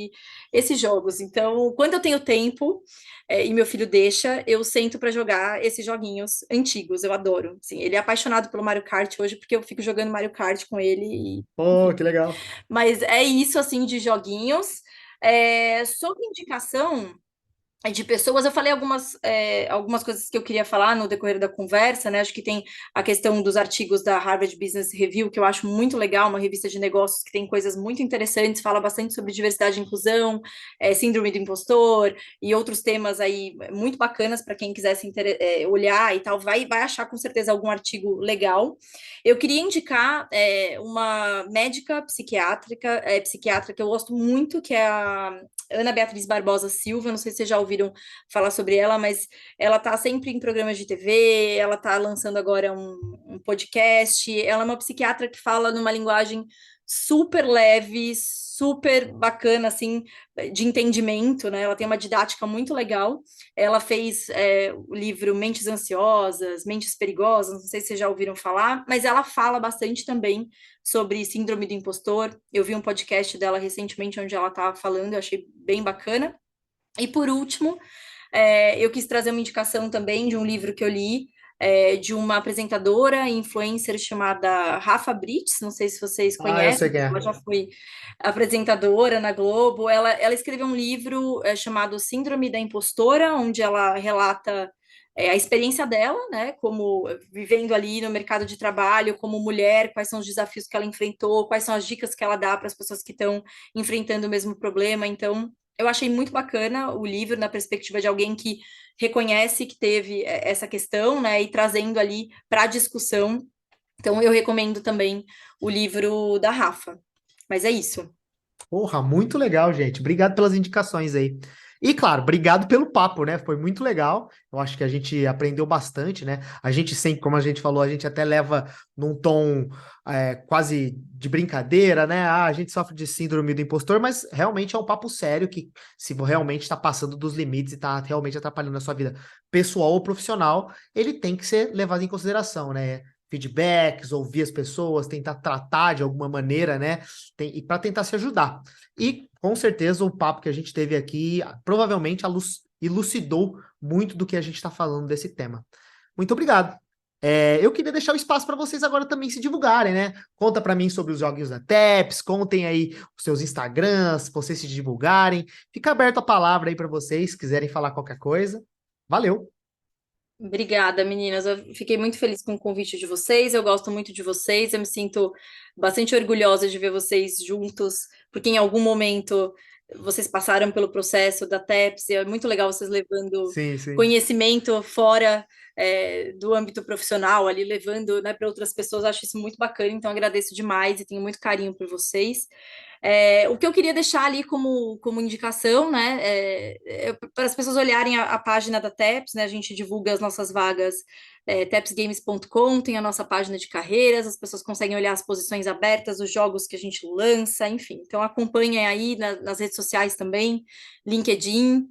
esses jogos. Então, quando eu tenho tempo e meu filho deixa, eu sento para jogar esses joguinhos antigos. Eu adoro. Assim, ele é apaixonado pelo Mario Kart hoje porque eu fico jogando Mario Kart com ele. Pô, Enfim. que legal. Mas é isso, assim, de joguinhos. Sobre indicação. de pessoas. Eu falei algumas coisas que eu queria falar no decorrer da conversa, né? Acho que tem a questão dos artigos da Harvard Business Review, que eu acho muito legal, uma revista de negócios que tem coisas muito interessantes, fala bastante sobre diversidade e inclusão, síndrome do impostor e outros temas aí muito bacanas para quem quiser olhar e tal, vai achar com certeza algum artigo legal. Eu queria indicar uma médica psiquiatra que eu gosto muito, que é a Ana Beatriz Barbosa Silva, não sei se vocês já ouviram falar sobre ela, mas ela está sempre em programas de TV, ela está lançando agora um podcast. Ela é uma psiquiatra que fala numa linguagem super leve, super bacana, assim, de entendimento, né? Ela tem uma didática muito legal. Ela fez o livro Mentes Ansiosas, Mentes Perigosas, não sei se vocês já ouviram falar, mas ela fala bastante também sobre síndrome do impostor. Eu vi um podcast dela recentemente onde ela estava falando, eu achei bem bacana. E por último, eu quis trazer uma indicação também de um livro que eu li, de uma apresentadora e influencer chamada Rafa Brits, não sei se vocês Ah, eu sei conhecem, quem é. ela já foi apresentadora na Globo. Ela escreveu um livro chamado Síndrome da Impostora, onde ela relata a experiência dela, né, como vivendo ali no mercado de trabalho, como mulher, quais são os desafios que ela enfrentou, quais são as dicas que ela dá para as pessoas que estão enfrentando o mesmo problema. Então, eu achei muito bacana o livro na perspectiva de alguém que reconhece que teve essa questão, né, e trazendo ali para a discussão. Então, eu recomendo também o livro da Rafa. Mas é isso. Porra, muito legal, gente. Obrigado pelas indicações aí. E claro, obrigado pelo papo, né? Foi muito legal. Eu acho que a gente aprendeu bastante, né? A gente sempre, como a gente falou, a gente até leva num tom quase de brincadeira, né? Ah, a gente sofre de síndrome do impostor, mas realmente é um papo sério que, se realmente está passando dos limites e está realmente atrapalhando a sua vida pessoal ou profissional, ele tem que ser levado em consideração, né? Feedbacks, ouvir as pessoas, tentar tratar de alguma maneira, né? E para tentar se ajudar. E com certeza o papo que a gente teve aqui provavelmente elucidou muito do que a gente está falando desse tema. Muito obrigado. Eu queria deixar o espaço para vocês agora também se divulgarem, né? Conta para mim sobre os joguinhos da TEPS, contem aí os seus Instagrams, vocês se divulgarem. Fica aberta a palavra aí para vocês, se quiserem falar qualquer coisa. Valeu! Obrigada, meninas. Eu fiquei muito feliz com o convite de vocês. Eu gosto muito de vocês. Eu me sinto bastante orgulhosa de ver vocês juntos, porque em algum momento vocês passaram pelo processo da TEPS. E é muito legal vocês levando Sim, sim. conhecimento fora, do âmbito profissional, ali levando, né, para outras pessoas. Eu acho isso muito bacana. Então, agradeço demais e tenho muito carinho por vocês. O que eu queria deixar ali como indicação, né, para as pessoas olharem a página da TEPS, né, a gente divulga as nossas vagas, tepsgames.com, tem a nossa página de carreiras, as pessoas conseguem olhar as posições abertas, os jogos que a gente lança, enfim. Então acompanhem aí nas redes sociais também, LinkedIn,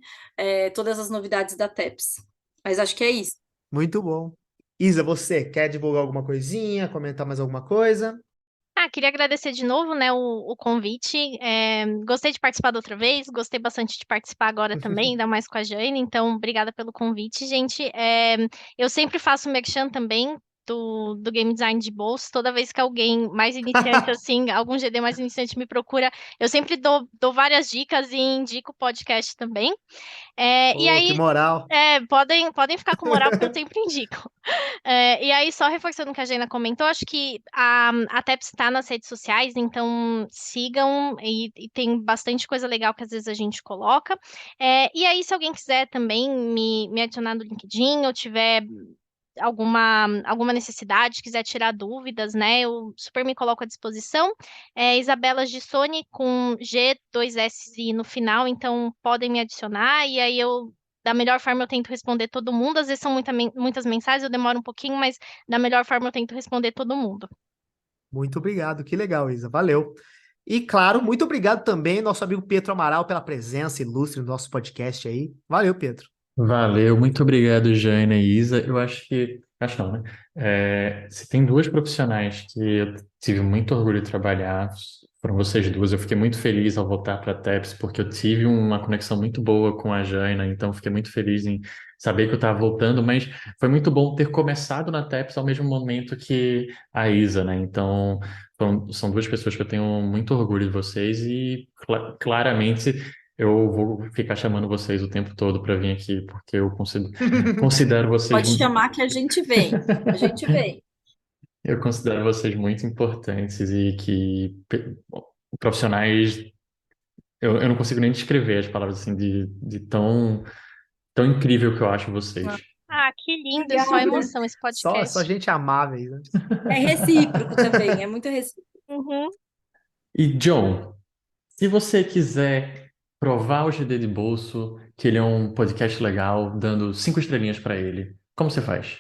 todas as novidades da TEPS. Mas acho que é isso. Muito bom. Isa, você quer divulgar alguma coisinha, comentar mais alguma coisa? Queria agradecer de novo, né, o convite. Gostei de participar da outra vez, gostei bastante de participar agora também, ainda mais com a Jane, então obrigada pelo convite, gente. Eu sempre faço merchan também do Game Design de bolso, toda vez que alguém mais iniciante, assim, algum GD mais iniciante me procura, eu sempre dou várias dicas e indico o podcast também. E Oh, que aí, moral. podem ficar com moral, porque eu sempre indico. E aí, só reforçando o que a Jana comentou, acho que a TEPS está nas redes sociais, então sigam e tem bastante coisa legal que às vezes a gente coloca. E aí, se alguém quiser também me adicionar no LinkedIn ou tiver alguma necessidade, quiser tirar dúvidas, né, eu super me coloco à disposição. Isabela Gissoni com G, 2 S no final, então podem me adicionar e aí da melhor forma eu tento responder todo mundo. Às vezes são muitas mensagens, eu demoro um pouquinho, mas da melhor forma eu tento responder todo mundo. Muito obrigado, que legal, Isa. Valeu. E claro, muito obrigado também, nosso amigo Pedro Amaral, pela presença ilustre no nosso podcast aí. Valeu, Pedro. Valeu, muito obrigado, Jana e Isa. Eu acho que, acho não, né? Se tem duas profissionais que eu tive muito orgulho de trabalhar, foram vocês duas. Eu fiquei muito feliz ao voltar para a TEPS, porque eu tive uma conexão muito boa com a Jana, então fiquei muito feliz em saber que eu estava voltando, mas foi muito bom ter começado na TEPS ao mesmo momento que a Isa, né? Então, são duas pessoas que eu tenho muito orgulho de vocês e claramente eu vou ficar chamando vocês o tempo todo para vir aqui, porque eu considero vocês, Pode chamar que a gente vem. A gente vem. eu considero vocês muito importantes e que profissionais, eu não consigo nem descrever as palavras assim de tão incrível que eu acho vocês. Ah, que lindo, só Obrigada. emoção esse Só podcast. gente amável, né? É recíproco também, é muito recíproco. Uhum. E John, se você quiser provar o GD de Bolso, que ele é um podcast legal, dando 5 estrelinhas para ele, como você faz?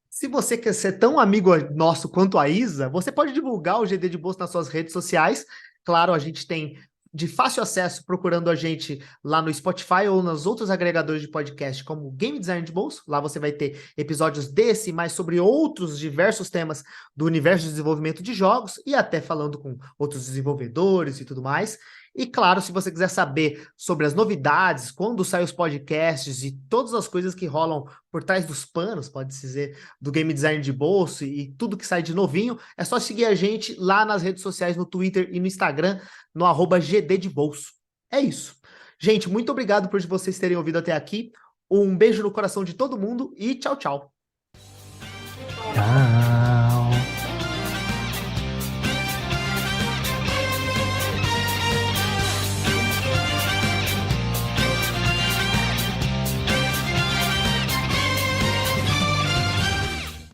Se você quer ser tão amigo nosso quanto a Isa, você pode divulgar o GD de Bolso nas suas redes sociais. Claro, a gente tem de fácil acesso procurando a gente lá no Spotify ou nos outros agregadores de podcast, como Game Design de Bolso. Lá você vai ter episódios desse, mais sobre outros diversos temas do universo de desenvolvimento de jogos e até falando com outros desenvolvedores e tudo mais. E claro, se você quiser saber sobre as novidades, quando saem os podcasts e todas as coisas que rolam por trás dos panos, pode-se dizer, do Game Design de Bolso e tudo que sai de novinho, é só seguir a gente lá nas redes sociais, no Twitter e no Instagram, no @GD de Bolso. É isso. Gente, muito obrigado por vocês terem ouvido até aqui. Um beijo no coração de todo mundo e tchau, tchau. Ah.